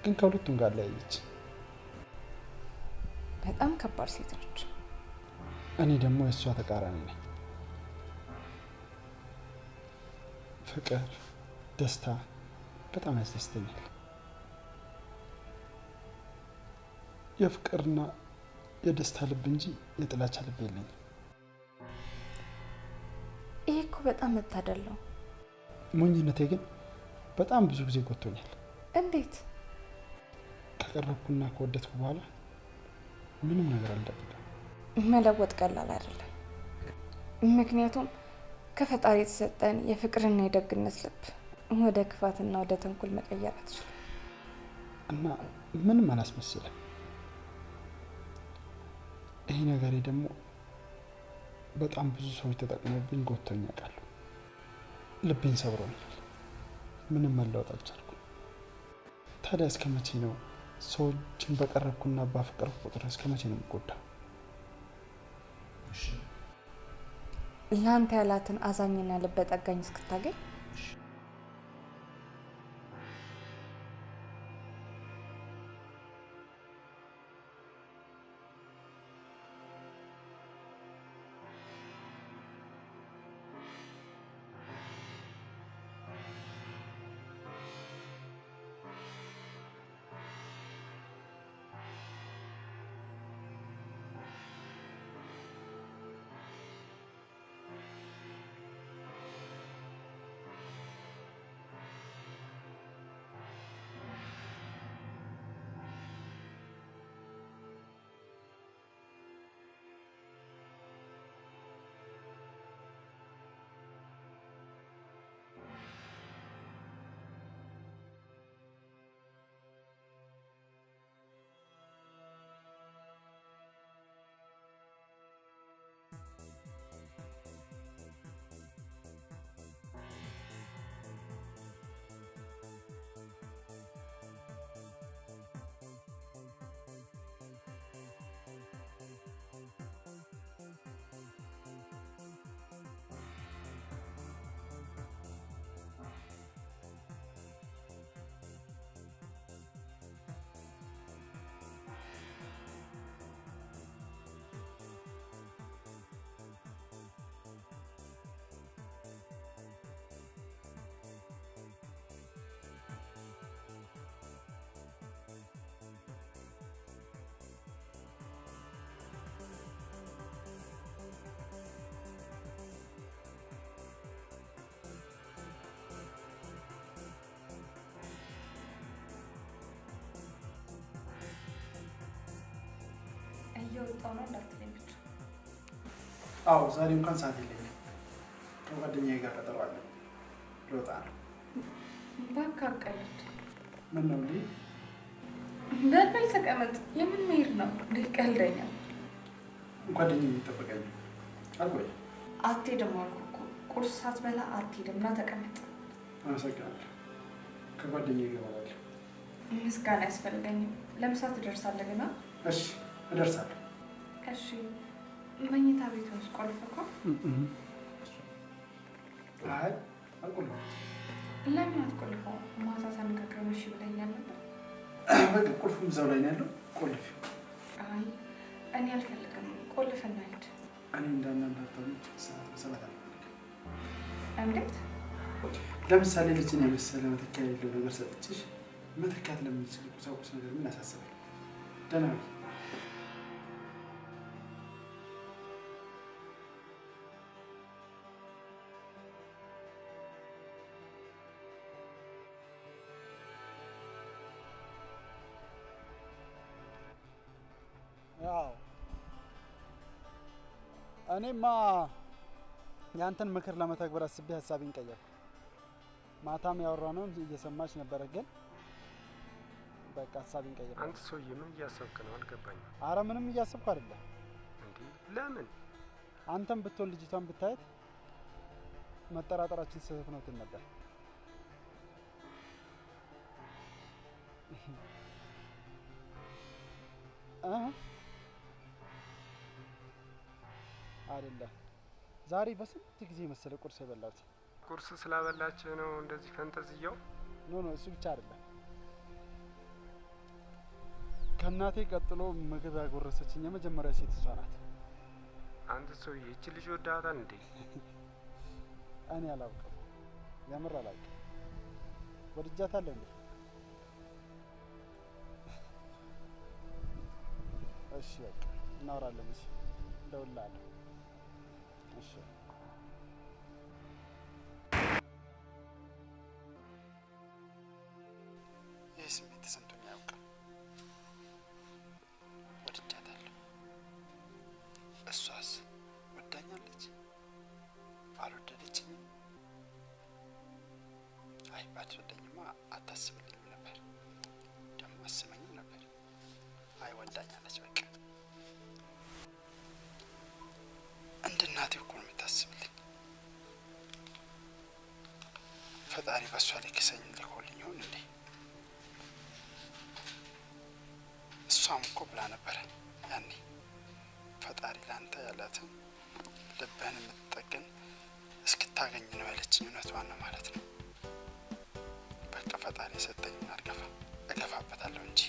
ግን ከሁለቱም ጋር ለያየች። በጣም ከባድ ሴት ነች። እኔ ደግሞ የእሷ ተቃራኒ ነኝ። ፍቅር፣ ደስታ በጣም ያስደስተኛል። የፍቅርና የደስታ ልብ እንጂ የጥላቻ ልብ የለኝም። ይሄ እኮ በጣም መታደል ነው። ሞኝነቴ ግን በጣም ብዙ ጊዜ ጎቶኛል። እንዴት? ከቀረብኩና ከወደድኩ በኋላ ምንም ነገር አልደብቅም። መለወጥ ቀላል አይደለም። ምክንያቱም ከፈጣሪ የተሰጠን የፍቅርና የደግነት ልብ ወደ ክፋትና ወደ ተንኮል መቀየር አትችልም። እና ምንም አላስመስልም። ይሄ ነገሬ ደግሞ በጣም ብዙ ሰዎች ተጠቅመውብኝ ጎቶኝ ያውቃሉ። ልቤን ሰብሮኛል። ምንም መለወጥ አልቻልኩም። ታዲያ እስከ መቼ ነው ሰዎችን በቀረብኩና ባፈቀርኩ ቁጥር እስከ መቼ ነው የምጎዳው? ለአንተ ያላትን አዛኝና ልበ ጠጋኝ እስክታገኝ እየወጣው ነው እንዳትለኝ ብቻ። አዎ ዛሬ እንኳን ሰዓት የለኝም። ከጓደኛዬ ጋር ቀጠሮ አለኝ። ልወጣ ነው። እባክህ አቀልድ። ምን ነው እንዴ? በላይ ተቀመጥ። የምን መሄድ ነው? ቀልደኛ። ጓደኛዬ እየጠበቀኝ ነው። አልቆይም። አትሄድም አልኩህ እኮ። ቁርስ ሳትበላ አትሄድም። ና ተቀመጥ። አመሰግናለሁ። ከጓደኛዬ ጋር እበላለሁ። ምስጋና አያስፈልገኝም። ለምሳ ትደርሳለህ ገና? እሺ እደርሳለሁ። እሺ መኝታ ቤት ውስጥ ቆልፈከው? አይ አልቆልፈውም። ለምን አትቆልፈው? ማታ ተነጋግረን እሺ ብለኛል ነበር። በቃ ቁልፉም እዛው ላይ ነው ያለው። ቆልፊው። አይ እኔ አልፈልግም። ቆልፍና ሂድ። እኔ እንዳናንዳታው ሰዓት አልፈልግም። እንዴት? ለምሳሌ ልጅን የመሰለ መተኪያ የሌለው ነገር ሰጥቼሽ መተካት ለምንችል ቁሳቁስ ነገር ምን ያሳስባል? ደህና ነኝ። እኔማ ያንተን ምክር ለመተግበር አስቤ ሀሳቤን ቀየርኩ። ማታም ያወራነውን እየሰማች ነበረ፣ ግን በቃ ሀሳቤን ቀየርኩ። አንተ ሰውዬ ምን እያሰብክ ነው? አልገባኝም። አረ ምንም እያሰብኩ አይደለም። እንዴ ለምን? አንተም ብትሆን ልጅቷን ብታየት መጠራጠራችን ስህተት ነው ትል ነበር። አይደለም ዛሬ በስንት ጊዜ መሰለ ቁርስ የበላሁት። ቁርስ ስላበላችሁ ነው እንደዚህ ፈንጠዝያው? ኖ እሱ ብቻ አይደለም። ከእናቴ ቀጥሎ ምግብ ያጎረሰችኝ የመጀመሪያ ሴት እሷ ናት። አንተ ሰውዬ እቺ ልጅ ወዳታል እንዴ? እኔ አላውቅም፣ የምር አላውቅም። ወድጃታለሁ እንዴ? እሺ በቃ እናወራለን። እሺ እደውልልሃለሁ። እሺ ይህ ስሜት ተሰምቶኝ አያውቅም። ወድጃታለሁ። እሷስ ወዳኛለች? አልወደደችኝም? አይ ባትወደኝማ አታስብልኝም ነበር፣ ደግሞ አስበኝም ነበር። አይ ወዳኛለች በቃ። እንደ እናቴ እኮ ነው የምታስብልኝ። ፈጣሪ በእሷ ላይ ክሰኝ ልኮልኝ ይሆን እንዴ? እሷም እኮ ብላ ነበረ ያኔ ፈጣሪ ላንተ ያላትን ልብህን የምትጠገን እስክታገኝ ነው ያለችኝ። እውነቷን ነው ማለት ነው። በቃ ፈጣሪ የሰጠኝን እገፋበታለሁ እንጂ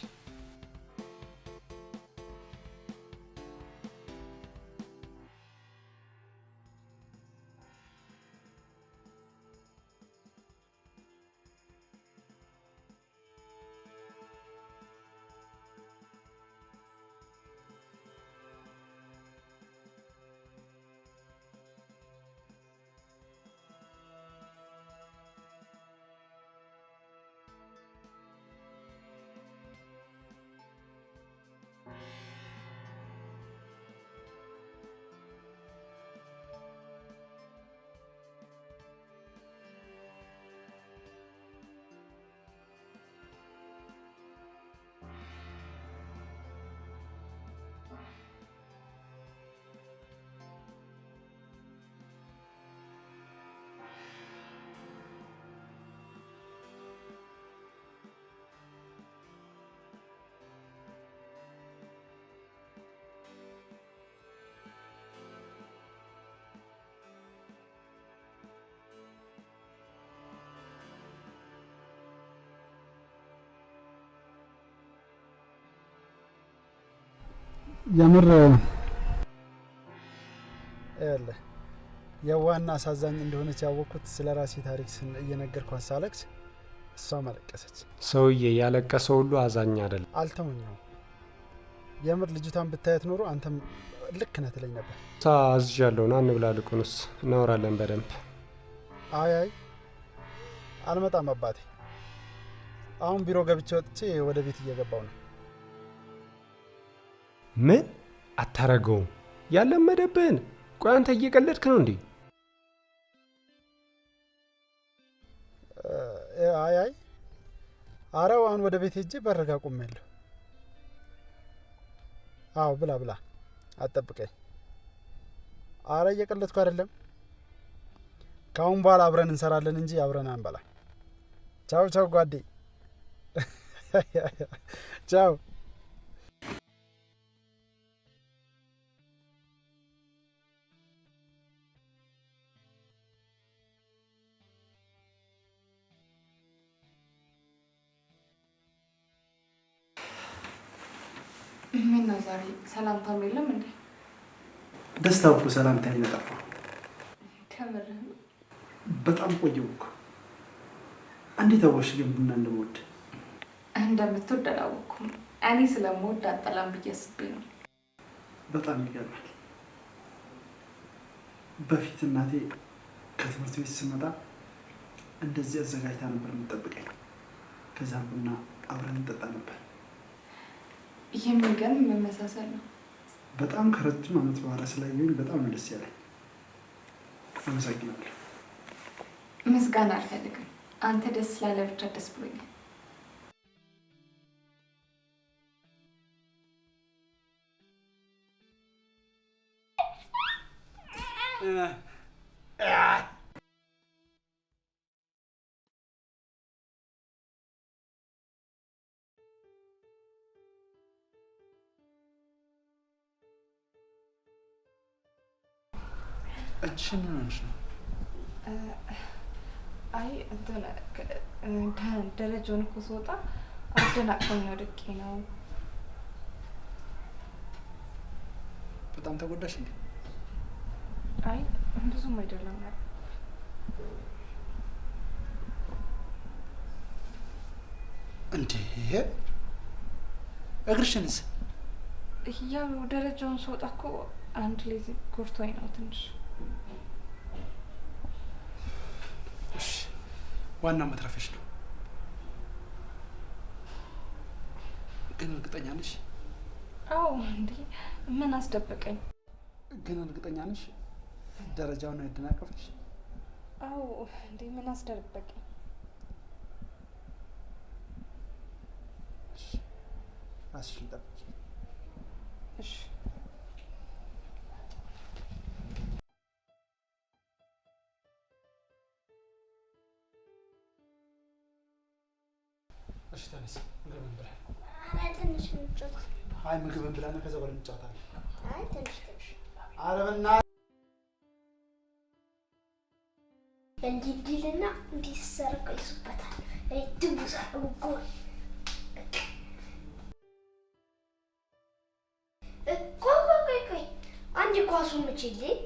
የምር ያለ የዋና አሳዛኝ እንደሆነች ያወቅኩት ስለራሴ ታሪክ እየነገርኳት ሳለቅስ እሷ ማለቀሰች። ሰውዬ ያለቀሰው ሁሉ አዛኝ አይደለም። አልተመኘው። የምር ልጅቷን ብታየት ኖሮ አንተም ልክ ነህ ትለኝ ነበር። አዝዣለሁ። ና እንብላ፣ ልቁንስ እናወራለን በደንብ። አይ አልመጣም አባቴ። አሁን ቢሮ ገብቼ ወጥቼ ወደ ቤት እየገባው ነው። ምን አታረገውም? ያለመደብህን። ቆይ አንተ እየቀለድክ ነው እንዴ? አይ አረው አሁን ወደ ቤት ሄጄ በረጋ ቆሜያለሁ። አዎ ብላ አትጠብቀኝ። አረ እየቀለድኩ አይደለም። ካሁን በኋላ አብረን እንሰራለን እንጂ አብረን አንበላ። ቻው ጓዴ። ቻው። ምን ነው ዛሬ ሰላምታም የለም እንዴ? ደስታው እኮ ሰላምታ ይነጣፋ። ከምርህ? በጣም ቆየሁ እኮ። እንዴት አወቅሽ ግን ቡና እንደምወድ? እንደምትወድ አላወኩም። እኔ ስለምወድ አጠላም ብዬ አስቤ ነው። በጣም ይገርማል። በፊት እናቴ ከትምህርት ቤት ስመጣ እንደዚህ አዘጋጅታ ነበር የምትጠብቀኝ። ከዛ ቡና አብረን እንጠጣ ነበር። የሚገርም መመሳሰል ነው። በጣም ከረጅም ዓመት በኋላ ስላየሁኝ በጣም ነው ደስ ያለኝ። አመሰግናለሁ። ምስጋና አልፈልግም። አንተ ደስ ስላለ ብቻ ደስ ብሎኛል። እጅሽን ምን ሆነሽ ነው? አይ ደረጃውን እኮ ስወጣ አደናቅፎኝ ወድቄ ነው። በጣም ተጎዳሽ እንዴ? አይ ብዙም አይደለም ነበር። እንዴ እግርሽንስ? ያው ደረጃውን ስወጣ እኮ አንድ ላይ ጎርቶኝ ነው ትንሽ። እሺ ዋናው መትረፍሽ ነው። ግን እርግጠኛ ነሽ? አዎ እንዴ ምን አስደበቀኝ? ግን እርግጠኛ ነሽ ደረጃውን ነው ያደናቀፈሽ? አዎ እንዴ ምን አስደበቀኝ? እሺ ራስሽን ጠብቂ። እሺ እሺ ተነስ። ምግብ እንብላ። ኧረ ትንሽ እንጫወት። አይ ምግብ እንብላና ከዛ በኋላ እንጫወታለን። አይ ትንሽ ኧረ በእናትህ እንዲልና እንዲህ ሰርቀው ይሱበታል። አይ ድቡሳ ጎል ቆይ አንድ ኳሱን መቼልኝ።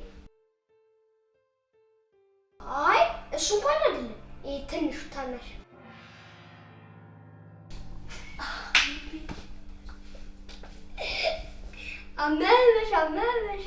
አይ እሱ እንኳን አይደለም። ይሄ ትንሹ ታናሽ አመመሽ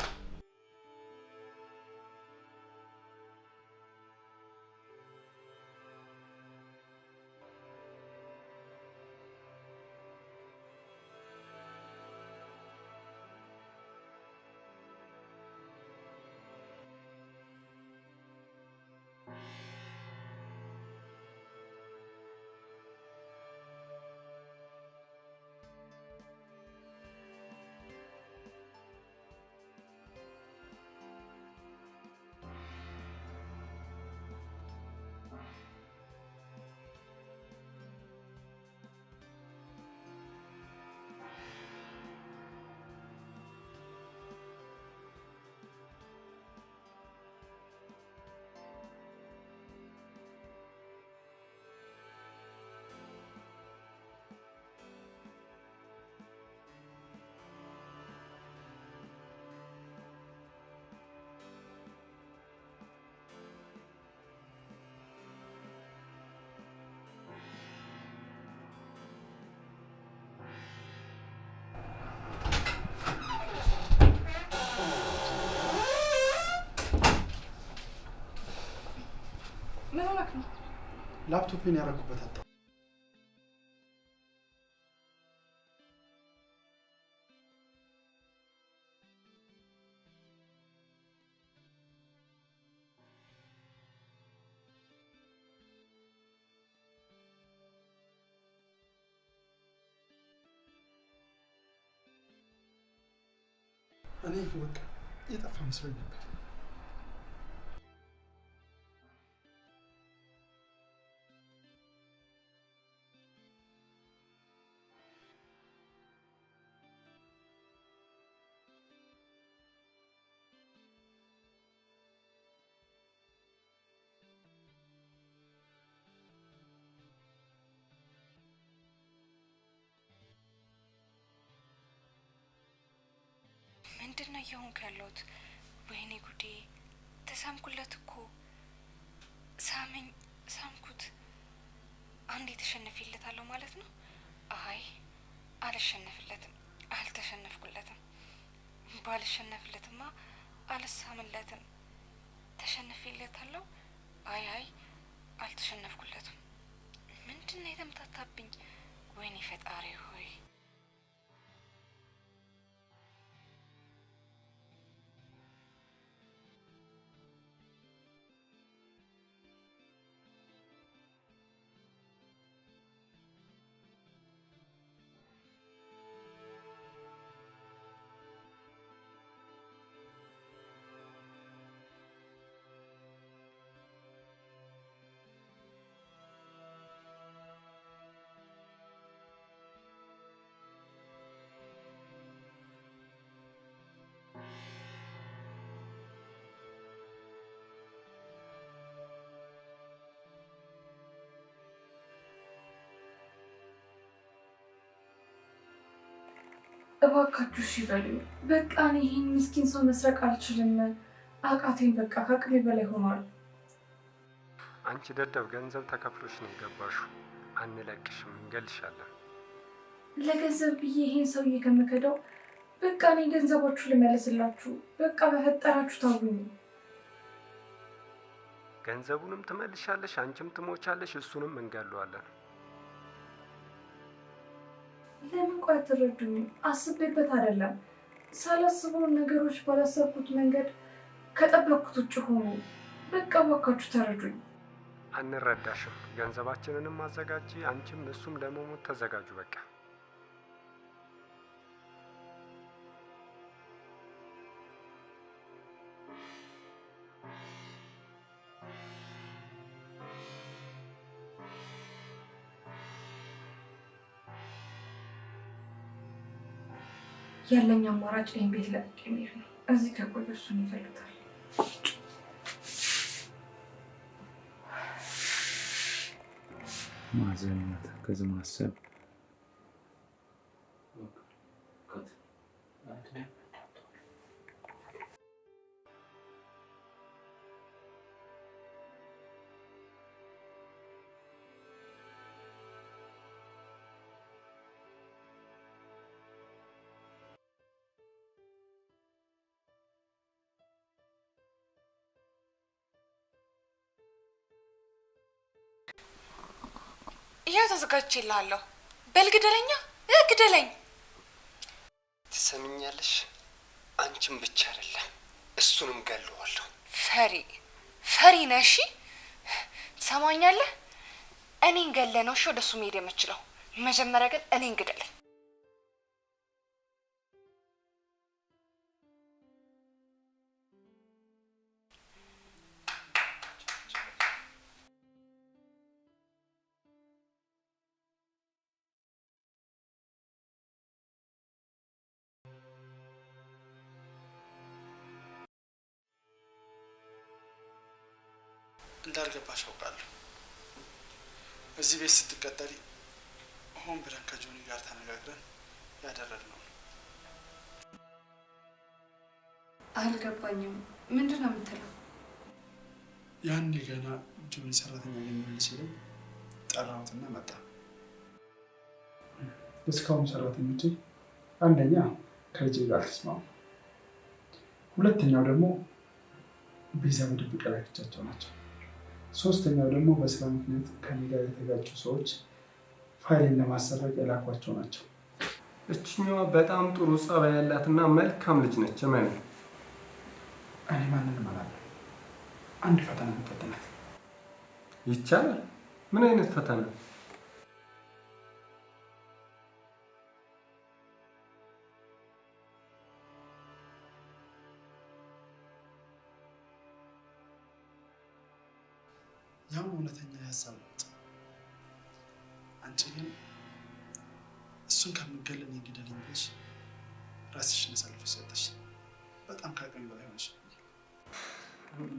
ምን ሆነክ ነው? ላፕቶፕን ያደረኩበት አጣ። እኔ በቃ የጠፋ መስሎኝ ነበር። ምንድነው እየሆንኩ ያለሁት? ወይኔ ጉዴ! ተሳምኩለት እኮ። ባልሸነፍለትማ አልሳምለትም። ተሸንፌለታለሁ። አይ አልተሸነፍኩለትም። ምንድነው የተምታታብኝ? ወይኔ ፈጣሪ ሆይ። እባካችሁ እሺ በሉኝ። በቃ እኔ ይሄን ምስኪን ሰው መስረቅ አልችልም። አቃተኝ። በቃ ከአቅሜ በላይ ሆኗል። አንቺ ደደብ ገንዘብ ተከፍሎሽ ነው የገባሽው። አንለቅሽም፣ እንገልሻለን። ለገንዘብ ብዬ ይሄን ሰውዬ ከምከደው በቃ እኔ ገንዘባችሁ ልመልስላችሁ። በቃ በፈጠራችሁ ታውኝ። ገንዘቡንም ትመልሻለሽ፣ አንቺም ትሞቻለሽ፣ እሱንም እንገለዋለን። ለምን ቆይ አትረዱኝ? አስቤበት አይደለም። ሳላስበው ነገሮች ባላሰብኩት መንገድ ከጠበቅኩት ውጭ ሆኑ። በቃ እባካችሁ ተረዱኝ። አንረዳሽም። ገንዘባችንንም አዘጋጂ፣ አንቺም እሱም ለመሞት ተዘጋጁ። በቃ ያለኝ አማራጭ ይሄን ቤት ለቅቄ መሄድ ነው። እዚህ ከቆየ እሱን ይፈልጋል። ማዘንና ተከዝ ማሰብ ይሄው ተዘጋጅቼልሃለሁ። በል ግደለኛ፣ ግደለኝ። ትሰምኛለሽ? አንቺም ብቻ አይደለም እሱንም ገለዋለሁ። ፈሪ ነህ? እሺ ትሰማኛለህ? እኔን ገለህ ነው እሺ ወደሱ መሄድ የምችለው። መጀመሪያ ግን እኔን ግደለኝ። እንዳልገባሽ አውቃለሁ። እዚህ ቤት ስትቀጠሪ ሆን ብለን ከጆኒ ጋር ተነጋግረን ያደረግነው። አልገባኝም። ምንድን ነው የምትለው? ያኔ ገና ጆኒ ሰራተኛ የሚል ሲለኝ ጠራሁትና መጣ። እስካሁን ሰራተኞቼ አንደኛ ከልጄ ጋር ተስማሙ፣ ሁለተኛው ደግሞ ቤዛ በድብቅ ያላከቻቸው ናቸው። ሶስተኛው ደግሞ በስራ ምክንያት ከኔ ጋር የተጋጩ ሰዎች ፋይልን ለማሰረቅ የላኳቸው ናቸው። እችኛዋ በጣም ጥሩ ጸባይ ያላትና መልካም ልጅ ነች። ማን እኔ ማንንም አላለም። አንድ ፈተና እንፈተናት ይቻላል? ምን አይነት ፈተና? ያው እውነተኛ የሀሳብ ለውጥ። አንቺ ግን እሱን ከምገል እኔ ግደልኝ ብለሽ ራስሽን አሳልፈሽ ሰጠሽ። በጣም ከአቅሜ በላይ ሆነሽ።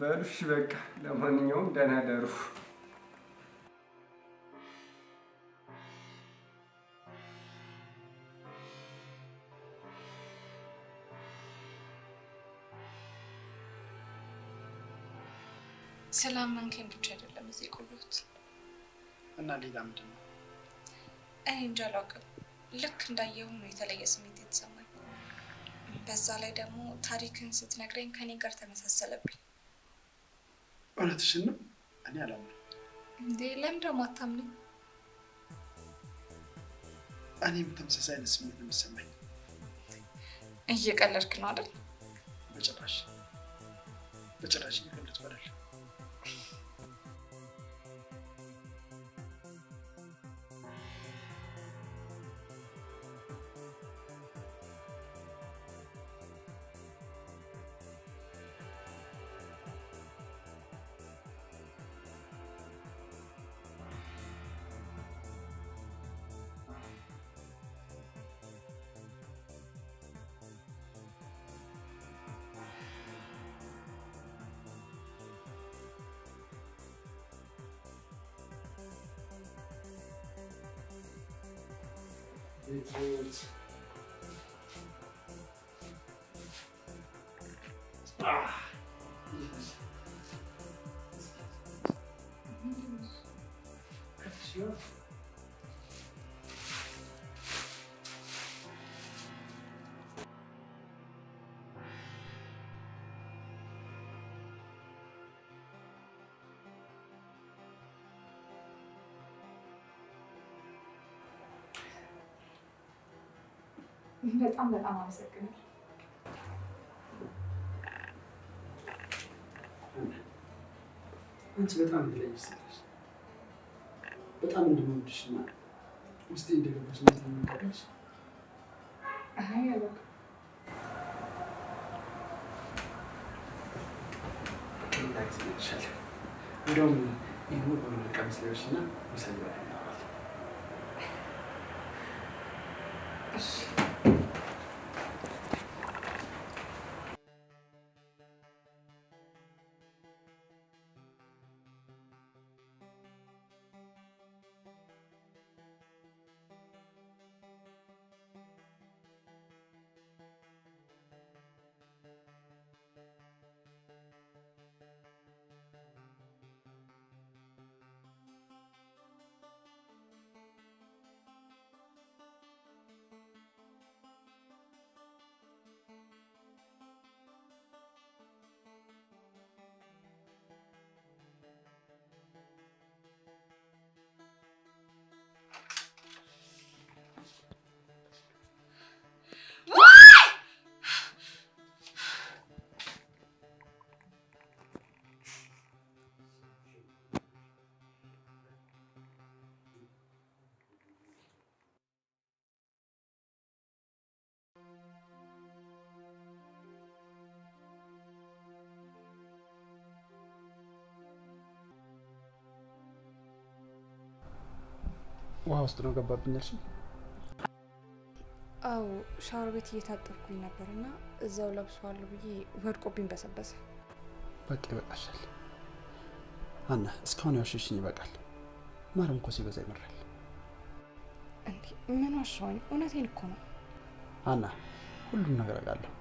በሉሽ በቃ ለማንኛውም ደህና ደሩ። ስላመንከኝ ብቻ አይደለም እዚህ ቆየሁት። እና ሌላ ምንድን ነው? እኔ እንጃ አላውቅም። ልክ እንዳየሁ ነው የተለየ ስሜት የተሰማኝ። በዛ ላይ ደግሞ ታሪክን ስትነግረኝ ከኔ ጋር ተመሳሰለብኝ። እውነትሽን ነው? እኔ አላምንም። እንዴ ለምን ደግሞ አታምነኝ? እኔም ተመሳሳይ አይነት ስሜት ነው የሚሰማኝ። እየቀለድክ ነው አይደል? በጭራሽ እየቀለድኩ አይደለም። በጣም አመሰግናለሁ። አንቺ በጣም ትለይሽ ስለሽ በጣም እንደምወድሽና ውስጤ እንደገባሽ ነው የምንቀበልሽ። አይ አለቃ እንደውም ይህ ሁሉ ቀሚስ ለብሽና ምሳሌ ይባላል። እሺ ውሃ ውስጥ ነው ገባብኝ አልሽ? አዎ ሻወር ቤት እየታጠብኩኝ ነበርና እዛው ለብሷለሁ ብዬ ወድቆብኝ በሰበሰ። በቃ ይበቃሻል አና፣ እስካሁን ያውሽሽኝ ይበቃል። ማረም እኮ ሲበዛ ይመራል። እንዴ ምን ዋሻውኝ? እውነቴን እኮ ነው አና፣ ሁሉም ነገር አውቃለሁ።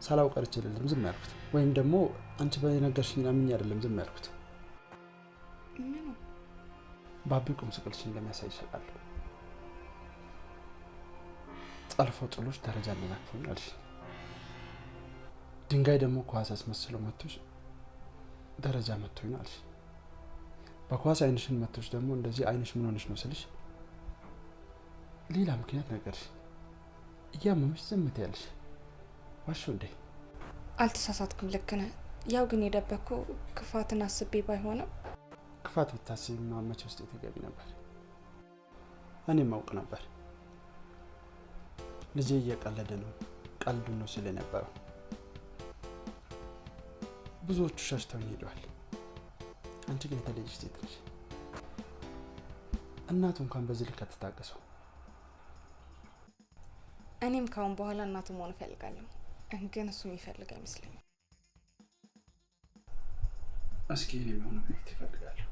ሳላውቅ ቀርቼ አይደለም ዝም ያልኩት፣ ወይም ደግሞ አንቺ በነገርሽኝ አምኜ አይደለም ዝም ያልኩት። ምን ባቢ ቁም ስቅልሽን እንደሚያሳይሽ አውቃለሁ። ጠልፎ ጥሎሽ ደረጃ እንደናክፎኝ አልሽ። ድንጋይ ደግሞ ኳስ አስመስሎ መቶሽ ደረጃ መቶኝ ነው አልሽ። በኳስ አይንሽን መቶሽ ደግሞ እንደዚህ አይንሽ ምን ሆነሽ ነው ስልሽ ሌላ ምክንያት ነገርሽ። እያመመሽ ዝም ትያለሽ። ዋሽው እንዴ? አልተሳሳትኩም፣ ልክ ነህ። ያው ግን የደበኩ ክፋትን አስቤ ባይሆንም ክፋት ብታስቢ ማመች ውስጥ የተገቢ ነበር። እኔም አውቅ ነበር ልጄ እየቀለደ ነው ቀልዱ ነው ሲል ነበረው። ብዙዎቹ ሸሽተውኝ ሄደዋል። አንቺ ግን የተለየሽ ሴት ነሽ። እናቱ እንኳን በዚህ ልክ አትታገሰው። እኔም ካሁን በኋላ እናቱ መሆን እፈልጋለሁ፣ ግን እሱ የሚፈልግ አይመስለኝም። እስኪ እኔ ሆነ መፍትሄ እፈልጋለሁ።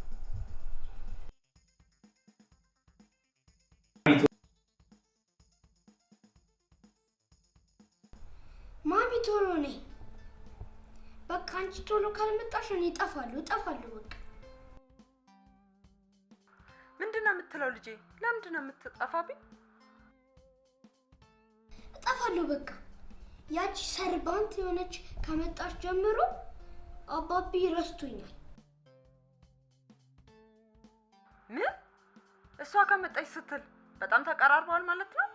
ማሚ ቶሎ ነይ። በቃ አንቺ ቶሎ ካልመጣሽ እኔ እጠፋለሁ። በቃ ምንድነው የምትለው ልጄ? ለምንድነው የምትጠፋብኝ? እጠፋለሁ በቃ። ያቺ ሰርባንት የሆነች ከመጣች ጀምሮ አባቢ ረስቶኛል። ምን? እሷ ከመጣች ስትል በጣም ተቀራርበዋል ማለት ነው?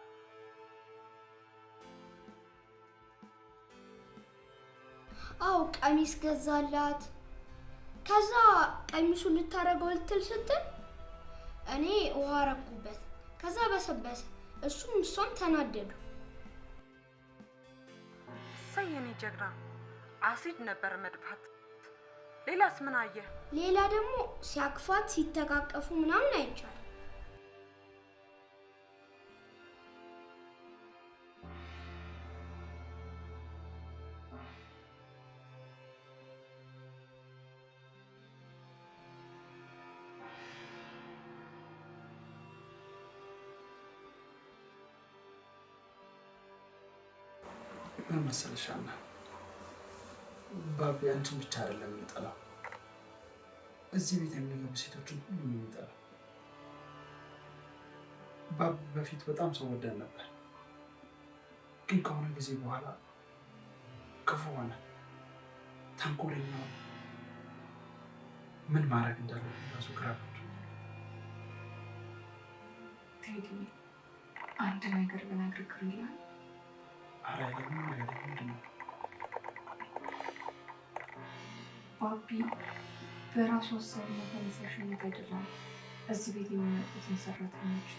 አው ቀሚስ ገዛላት። ከዛ ቀሚሱን ልታረገው ልትል ስትል እኔ ውሃ ረኩበት። ከዛ በሰበሰ። እሱም እሷም ተናደዱ። ሰየኔ ጀግና አሲድ ነበር መድፋት። ሌላስ ምን አየ? ሌላ ደግሞ ሲያቅፋት ሲተቃቀፉ ምናምን አይቻል። ምን መሰለሽ አና ባቢ አንቺን ብቻ አይደለም የሚጠላው እዚህ ቤት የሚገቡ ሴቶችን ሁሉ የሚጠላው። ባቢ በፊት በጣም ሰው ወደን ነበር፣ ግን ከሆነ ጊዜ በኋላ ክፉ ሆነ፣ ተንኮለኛ ሆነ። ምን ማድረግ እንዳለብኝ ራሱ ግራ ገብቶኛል። ቴዲ አንድ ነገር ብነግርህ ይላል። ኧረ አይገርምም ነገር ምንድን ነው? ባቢ በራሱ ሀሳብና ተነሳሽነት አይደለም እዚህ ቤት የሚመጡትን ሰራተኞች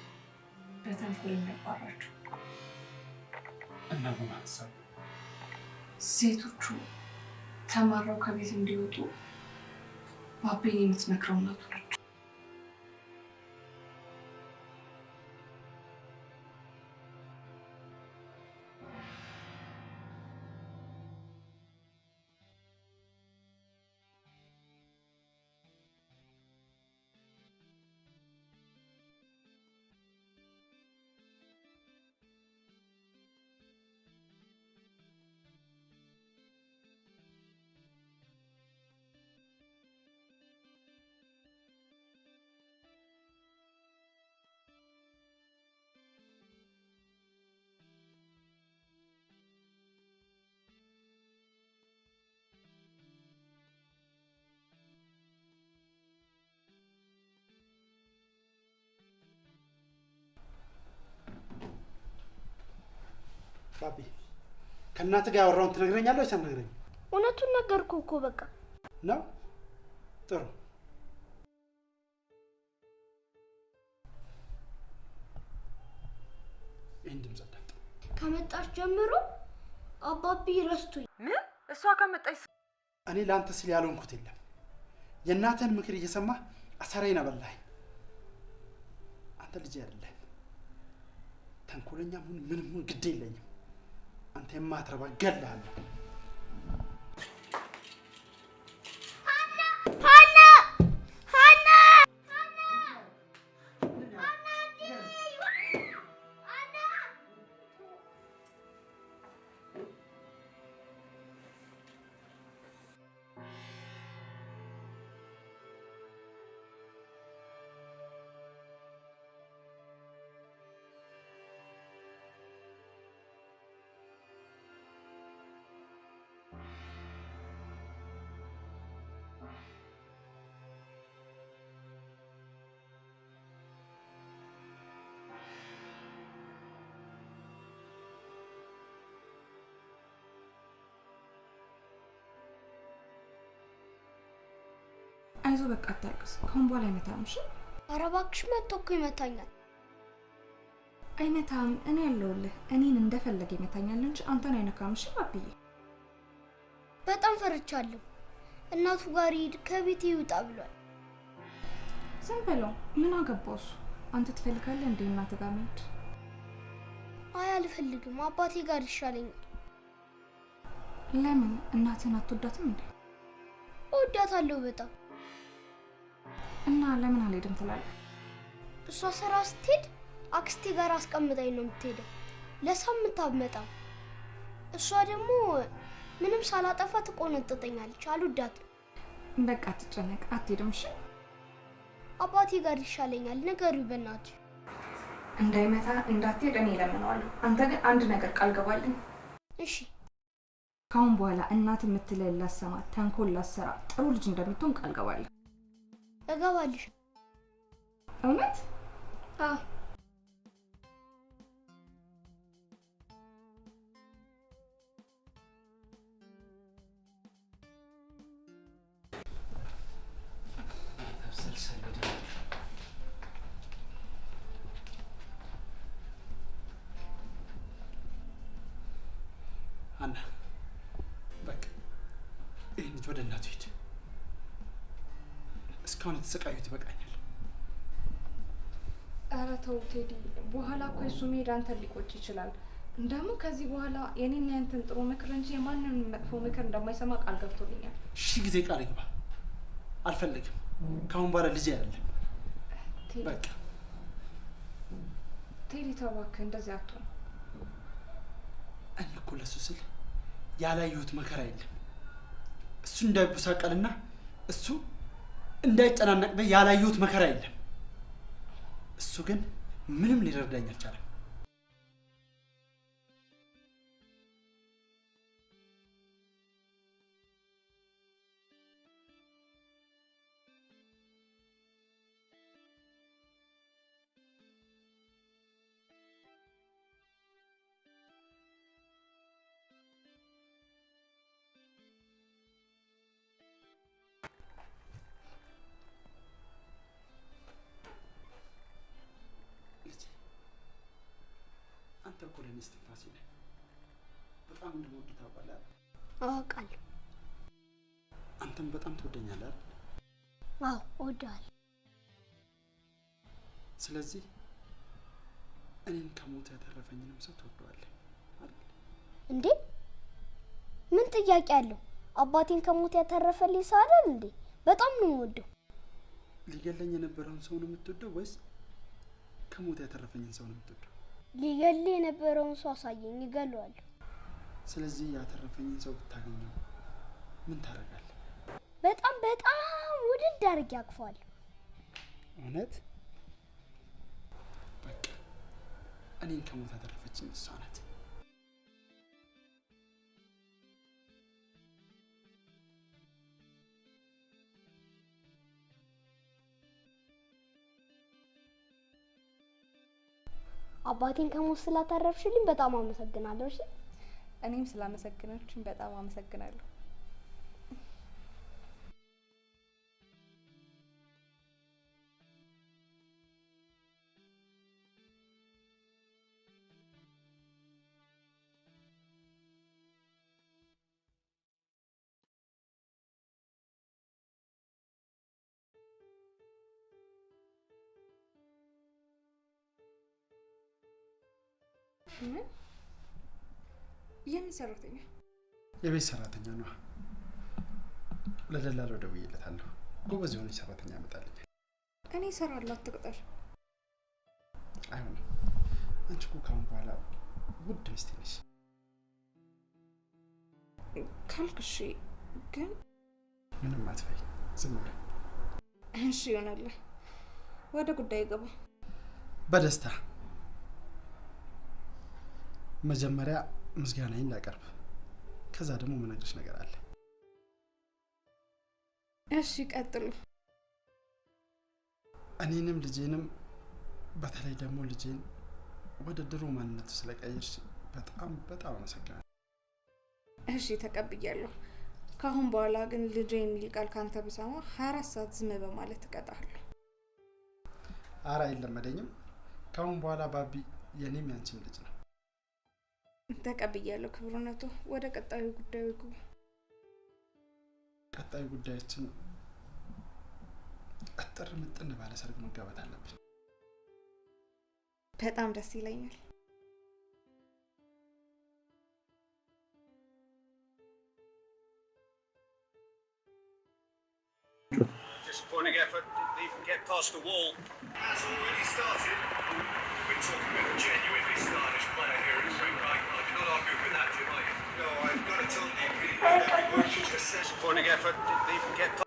በተንኮል የሚያባራቸው። እና ምን ሀሳብ? ሴቶቹ ተማረው ከቤት እንዲወጡ ባቢን የምትመክረው እናቱ ነች። ባቢ ከእናት ጋር ያወራውን ትነግረኛለህ ወይስ አትነግረኝም? እውነቱን ነገርኩህ እኮ በቃ ነው። ጥሩ ይህን ድምፅ አዳምጥ። ከመጣች ጀምሮ አባቢ ረስቶኝ። ምን? እሷ ከመጣች እኔ ለአንተ ስል ያልሆንኩት የለም። የእናትህን ምክር እየሰማህ አሳራዬን አበላኸኝ። አንተ ልጅ አይደለህም። ተንኮለኛም ሁን ምንም ሁን ግድ የለኝም። አንተ የማትረባ እገልሃለሁ። አይዞህ በቃ አታልቅስ። ከአሁን በኋላ አይመታም። እሺ? ኧረ እባክሽ መጥቶ እኮ ይመታኛል። አይመታም። እኔ ያለሁልህ። እኔን እንደፈለገ ይመታኛል እንጂ አንተን አይነካም። እሺ ባብዬ? በጣም ፈርቻለሁ። እናቱ ጋር ሂድ ከቤት ይውጣ ብሏል። ዝም በለው። ምን አገባው እሱ? አንተ ትፈልጋለህ እንዴ እናትህ ጋር መሄድ? አይ አልፈልግም። አባቴ ጋር ይሻለኛል። ለምን? እናትህን አትወዳትም እንዴ? እወዳታለሁ በጣም። እና ለምን አልሄድም ትላለህ? እሷ ስራ ስትሄድ አክስቴ ጋር አስቀምጣኝ ነው የምትሄደው። ለሳምንት አትመጣም። እሷ ደግሞ ምንም ሳላጠፋ ትቆነጥጠኛለች። አልወዳትም። በቃ አትጨነቅ፣ አትሄድም። እሺ? አባቴ ጋር ይሻለኛል። ንገሪው በእናትሽ። እንዳይመታ እንዳትሄድ እኔ እለምነዋለሁ። አንተ ግን አንድ ነገር ቃል ገባልኝ። እሺ ካሁን በኋላ እናት የምትልህን ላሰማ፣ ተንኮል ላሰራ፣ ጥሩ ልጅ እንደምትሆን ቃል ገባለሁ። እገባልሽ። እውነት? አዎ። አና በቃ ይህን ልጅ ወደ እናቱ ሂድ። እስካሁን የተሰቃዩት ይበቃኛል። ኧረ ተው ቴዲ፣ በኋላ እኮ እሱ መሄድ አንተን ሊቆጭ ይችላል። ደግሞ ከዚህ በኋላ የኔና ያንተን ጥሩ ምክር እንጂ የማንንም መጥፎ ምክር እንደማይሰማ ቃል ገብቶልኛል። ሺህ ጊዜ ቃል ይግባ። አልፈልግም። ካሁን በኋላ ልጅ አይደለም። በቃ ቴዲ ተው እባክህ፣ እንደዚህ አትሆን። እኔ እኮ ለሱ ስል ያላየሁት መከራ የለም። እሱ እንዳይበሳቀልና እሱ እንዳይጨናነቅ ያላየሁት መከራ የለም። እሱ ግን ምንም ሊረዳኝ አልቻለም። አንተ እኮ ለኔ እስትንፋሴ ነህ። በጣም እንደምወድህ ታውቃለህ አይደል? አውቃለሁ። አንተም በጣም ትወደኛለህ አይደል? አዎ እወድሃለሁ። ስለዚህ እኔን ከሞት ያተረፈኝንም ሰው ትወደዋለህ አይደል? እንዴ ምን ጥያቄ አለው? አባቴን ከሞት ያተረፈልኝ ሰው አይደል እንዴ? በጣም ነው የምወደው። ሊገለኝ የነበረውን ሰው ነው የምትወደው ወይስ ከሞት ያተረፈኝን ሰው ነው የምትወደው? ሊገል የነበረውን ሰው አሳየኝ፣ ይገለዋለሁ። ስለዚህ ያተረፈኝን ሰው ብታገኘው ምን ታደርጋለህ? በጣም ውድድ አድርጌ አቅፈዋለሁ። እውነት? በቃ እኔን ከሞት ያተረፈችኝ እሷ ናት። አባቴን ከሞት ስላታረፍሽልኝ በጣም አመሰግናለሁ። እሺ እኔም ስላመሰግናችሁኝ በጣም አመሰግናለሁ። ምን? የምን ሰራተኛ? የቤት ሰራተኛ ነው። ለደላላው ደውዬለታለሁ። ጎበዝ የሆነች ሰራተኛ ያመጣልኛል። እኔ እሰራለሁ፣ አትቅጠር። አይሆንም። አንቺ እኮ ካሁን በኋላ ውድ ሚስቴ ነሽ። ካልክ እሺ፣ ግን ምንም አትበይ፣ ዝም ብለህ እሺ ይሆናል። ወደ ጉዳይ ገባ። በደስታ መጀመሪያ ምስጋናዬን ላቀርብ፣ ከዛ ደግሞ የምነግርሽ ነገር አለ። እሺ ቀጥሉ። እኔንም ልጄንም በተለይ ደግሞ ልጄን ወደ ድሮ ማንነቱ ስለቀየርሽ በጣም አመሰግናለሁ። እሺ ተቀብያለሁ። ካሁን በኋላ ግን ልጄ የሚል ቃል ካንተ ብሰማ 24 ሰዓት ዝም በማለት እቀጣለሁ። ኧረ አይለመደኝም። ካሁን በኋላ ባቢ የኔም ያንቺም ልጅ ነው። ተቀብያለሁ ክብሩነቱ። ወደ ቀጣዩ ጉዳዩ ግቡ። ቀጣዩ ጉዳያችን አጥር ምጥን ባለ ሰርግ መጋባት አለብን። በጣም ደስ ይለኛል። Disappointing effort, didn't even get past the wall. That's already started. We're talking with a genuinely stylish player here at Swing Right. I do not argue with that, do I? No, I've got to tell you, disappointing effort, didn't even get past.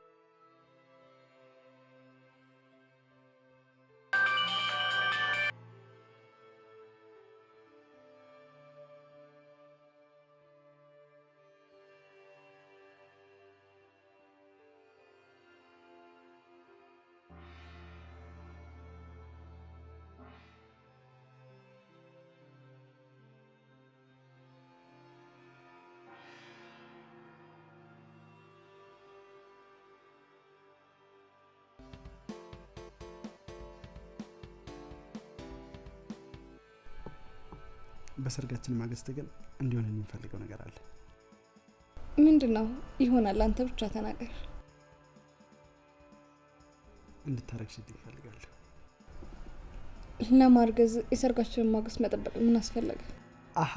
በሰርጋችን ማግስት ግን እንዲሆን እንፈልገው ነገር አለ። ምንድነው? ይሆናል አንተ ብቻ ተናገር። እንድታረግሽ እፈልጋለሁ። ለማርገዝ የሰርጋችንን ማግስት መጠበቅ ምን አስፈለገ? አሃ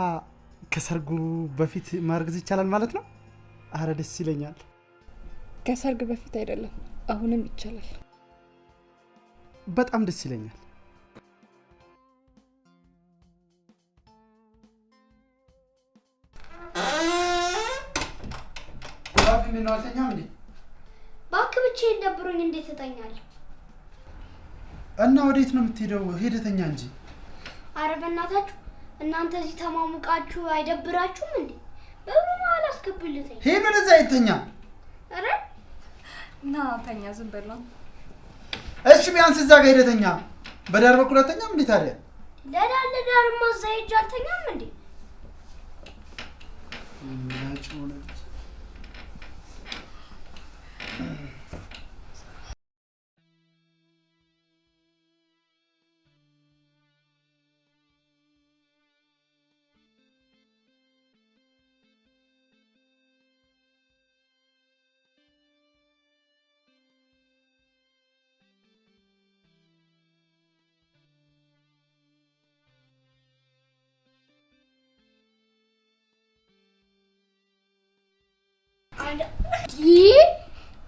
ከሰርጉ በፊት ማርገዝ ይቻላል ማለት ነው? አረ ደስ ይለኛል። ከሰርግ በፊት አይደለም አሁንም ይቻላል። በጣም ደስ ይለኛል። ባክ ምን ነው አልተኛም እንዴ? ባክ ብቻዬን ደብሮኝ እንዴት እተኛለሁ? እና ወዴት ነው የምትሄደው? ሄደተኛ እንጂ። አረ በእናታችሁ እናንተ እዚህ ተማሙቃችሁ አይደብራችሁም እንዴ? በምን አላስከብልተኝ? ሄዶ ለዛ ይተኛ። አረ ና ተኛ ዝም በል ነው። እሺ ቢያንስ እዛ ጋር ሄደተኛ። በዳር በኩል አተኛም እንዴ ታዲያ? ለዳር ማዛይጅ አልተኛም እንዴ? ናጭውነ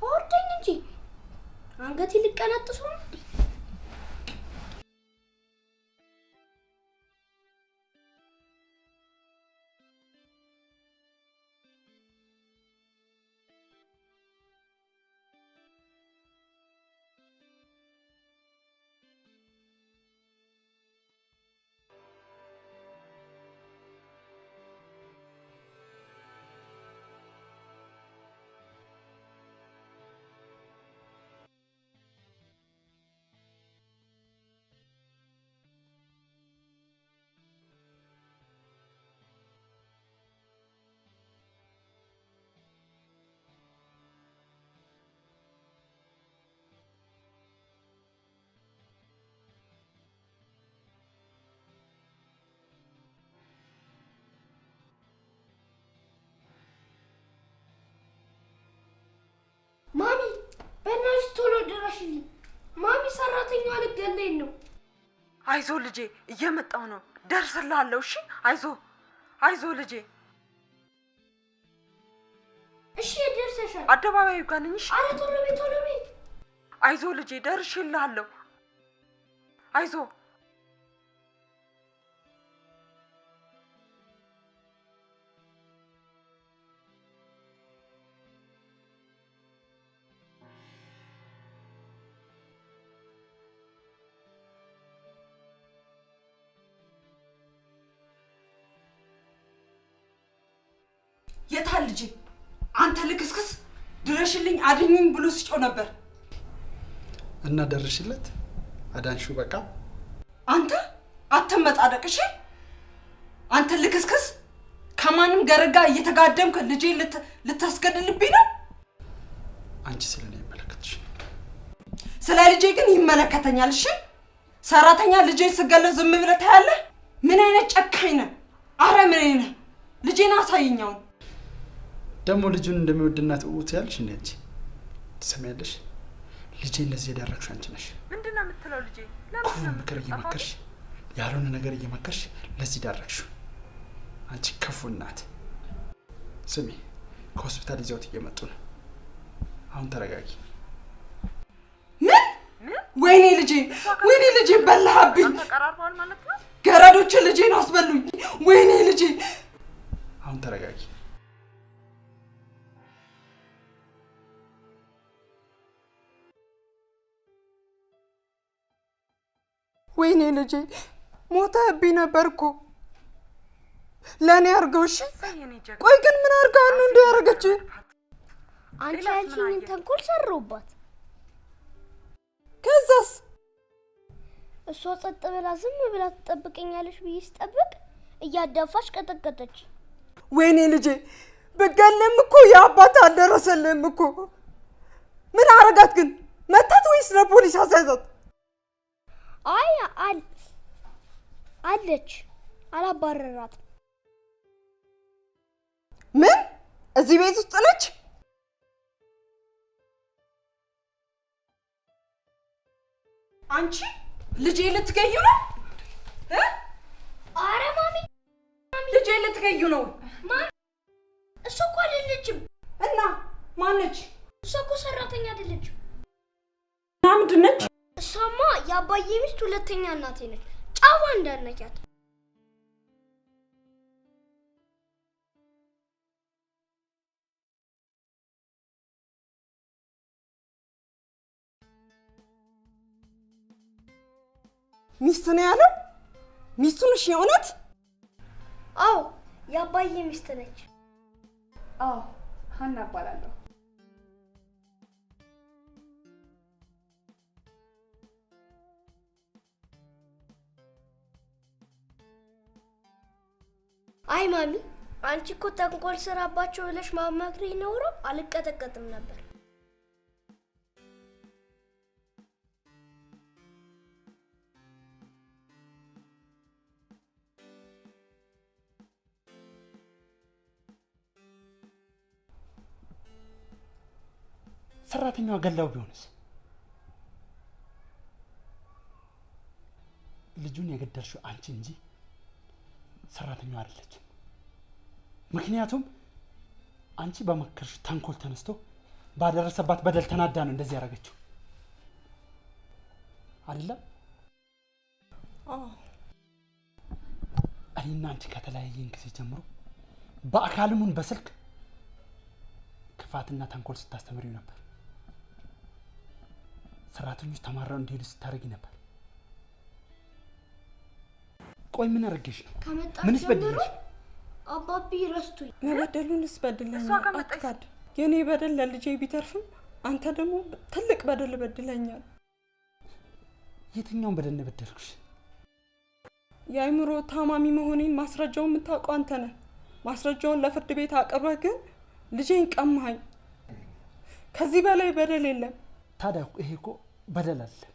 ወርደኝ እንጂ አንገቴ ሊቀነጥሱ ነው። ማሚ በእናትሽ ቶሎ ድረሽልኝ። ማሚ ሰራተኛዋ ልትገለኝ ነው። አይዞ ልጄ እየመጣው ነው። ደርስልሃለሁ። እሺ አይዞ ልጄ። እሺ ደርሰሻል። አደባባዩ ጋር ነኝ። እሺ አረ ቶሎ በይ። አይዞ ልጄ ደርሽልሃለሁ። አይዞ የታል ልጄ? አንተ ልክስክስ ድረሽልኝ አድኝኝ ብሎ ሲጮህ ነበር። እና ደርሽለት አዳንሽው በቃ። አንተ አትመጻደቅ እሺ? አንተ ልክስክስ ከማንም ገረጋ እየተጋደምክ ልጄ ልታስገድልብኝ ነው? አንቺ ስለኔ ይመለከትሽ። ስለ ልጄ ግን ይመለከተኛል። እሺ ሰራተኛ ልጄ ስገለው ዝም ብለህ ታያለህ? ምን አይነት ጨካኝ ነህ? አረ ምን አይነት ልጄን አሳይኛው። ደሞ ልጁን እንደሚወድና ትውት ያልሽ እንዴ? አንቺ ትሰሚያለሽ? ልጄን ለዚህ ያደረግሽው አንቺ ነሽ። ምንድነው የምትለው ልጄ? ለምን ምክር እየመከርሽ ያልሆነ ነገር እየመከርሽ ለዚህ ዳረግሽው? አንቺ ክፉ እናት። ስሚ ከሆስፒታል ይዘውት እየመጡ ነው። አሁን ተረጋጊ። ምን? ወይኔ ልጄ በላህብኝ። ተቀራርቧል ማለት ነው። ገረዶች ልጄን አስበሉኝ። ወይኔ ልጄ። አሁን ተረጋጊ። ወይኔ ልጄ ሞተብኝ ነበርኩ። ለኔ አርገው። እሺ ቆይ ግን ምን አርጋ ነው እንደ ያረገች? አንቺ ያልሽኝን ተንኮል ሰሩባት። ከዛስ እሷ ጸጥ ብላ ዝም ብላ ትጠብቀኛለሽ ብዬ ስጠብቅ እያዳፋሽ ቀጠቀጠች። ወይኔ ልጄ በገለም እኮ ያባታ አልደረሰልህም እኮ። ምን አረጋት ግን? መታት ወይስ ለፖሊስ አሳይዛት? አይ አለች አላባረራትም። ምን? እዚህ ቤት ውስጥ ነች? አንቺ ልጄ ልትገዩ ነው? አረ ማሚ ልጄ ልትገዩ ነው? ማሚ እሷ እኮ አይደለችም። እና ማነች? እሷ እኮ ሰራተኛ አይደለችም። እና ምንድን ነች? እሷማ የአባዬ ሚስት ሁለተኛ እናቴ ነች። ጫዋ እንዳነቻት። ሚስት ነው ያለው? ሚስቱ ነሽ የእውነት? አዎ የአባዬ ሚስት ነች። አዎ ሀና እባላለሁ። አይ ማሚ አንቺ እኮ ተንኮል ስራባቸው ብለሽ ማማክሪ ኖሮ አልቀጠቀጥም ነበር። ሰራተኛዋ ገላው ቢሆንስ? ልጁን የገደልሽው አንቺ እንጂ ሰራተኛዋ አይደለችም። ምክንያቱም አንቺ በመከርሽ ተንኮል ተነስቶ ባደረሰባት በደል ተናዳ ነው እንደዚህ ያደረገችው አይደለም? እኔና አንቺ ከተለያየን ጊዜ ጀምሮ በአካልሙን በስልክ ክፋትና ተንኮል ስታስተምሪው ነበር። ሰራተኞች ተማራው እንዲሄዱ ስታደርጊ ነበር። ቆይ ምን አረጋሽ ነው? ምንስ በደልሽ? አባቢ ረስቶኝ መበደሉንስ በደለኝ አትካድ። የኔ በደል ለልጄ ቢተርፍም አንተ ደግሞ ትልቅ በደል በድለኛል። የትኛውን በደል በደልኩሽ? የአይምሮ ታማሚ መሆኔን ማስረጃውን የምታውቀው አንተ ነህ። ማስረጃውን ለፍርድ ቤት አቅርበህ ግን ልጄን ቀማኸኝ። ከዚህ በላይ በደል የለም። ታዲያ ይሄ እኮ በደል አይደለም፣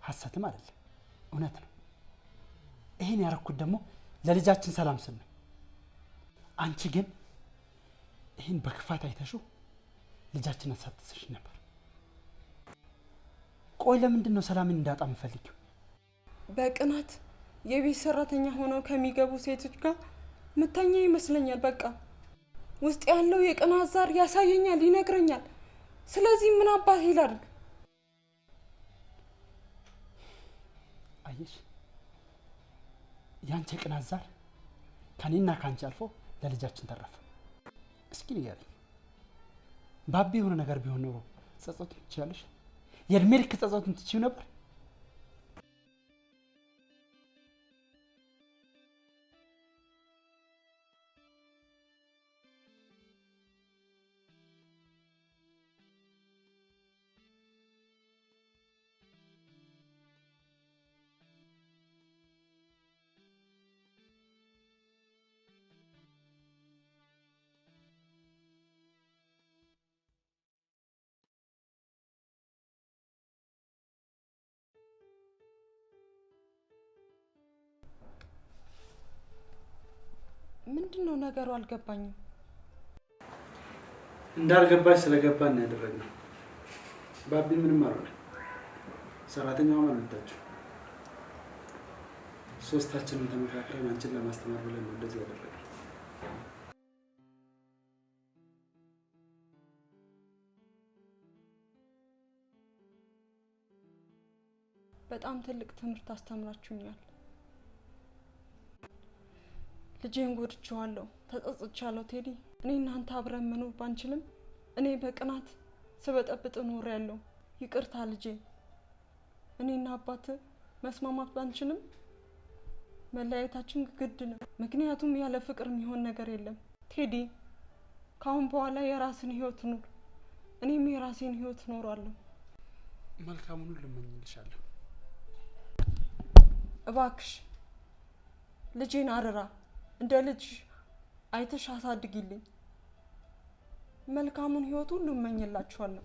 ሐሰትም አይደለም፣ እውነት ነው። ይሄን ያረኩት ደግሞ ለልጃችን ሰላም ስል ነው። አንቺ ግን ይሄን በክፋት አይተሽው ልጃችንን ሳትስሽ ነበር። ቆይ ለምንድን ነው ሰላምን እንዳጣ የምፈልጊው? በቅናት የቤት ሰራተኛ ሆነው ከሚገቡ ሴቶች ጋር ምተኛ ይመስለኛል። በቃ ውስጥ ያለው የቅናት ዛር ያሳየኛል፣ ይነግረኛል። ስለዚህ ምን አባቴ ላድርግ? አየሽ፣ ያንቺ የቅናት ዛር ከኔና ካንቺ አልፎ ለልጃችን ተረፈ። እስኪ ንገሪኝ፣ ባቢ የሆነ ነገር ቢሆን ኖሮ ጸጸቱን ትችያለሽ? የእድሜ ልክ ጸጸቱን ትችይው ነበር? ምንድነው ነገሩ? አልገባኝም። እንዳልገባሽ ስለገባን ነው ያደረግነው። ባቢ ምንም አልሆነም። ሰራተኛዋ ማለታችሁ ሶስታችንን ተመካክረን አንቺን ለማስተማር ብለን ነው እንደዚህ ያደረግነው። በጣም ትልቅ ትምህርት አስተምራችሁኛል። ልጄን ጎድቼዋለሁ፣ ተጸጽቻለሁ ቴዲ። እኔ እናንተ አብረን መኖር ባንችልም እኔ በቅናት ስበጠብጥ ኖሬያለሁ። ይቅርታ ልጄ። እኔና አባት መስማማት ባንችልም መለያየታችን ግድ ነው። ምክንያቱም ያለ ፍቅር የሚሆን ነገር የለም። ቴዲ ካሁን በኋላ የራስን ህይወት ኑር፣ እኔም የራሴን ህይወት ኖራለሁ። መልካሙን ሁሉ እመኝልሻለሁ። እባክሽ ልጄን አደራ እንደ ልጅ አይተሽ አሳድጊልኝ። መልካሙን ህይወት ሁሉ እመኝላችኋለሁ።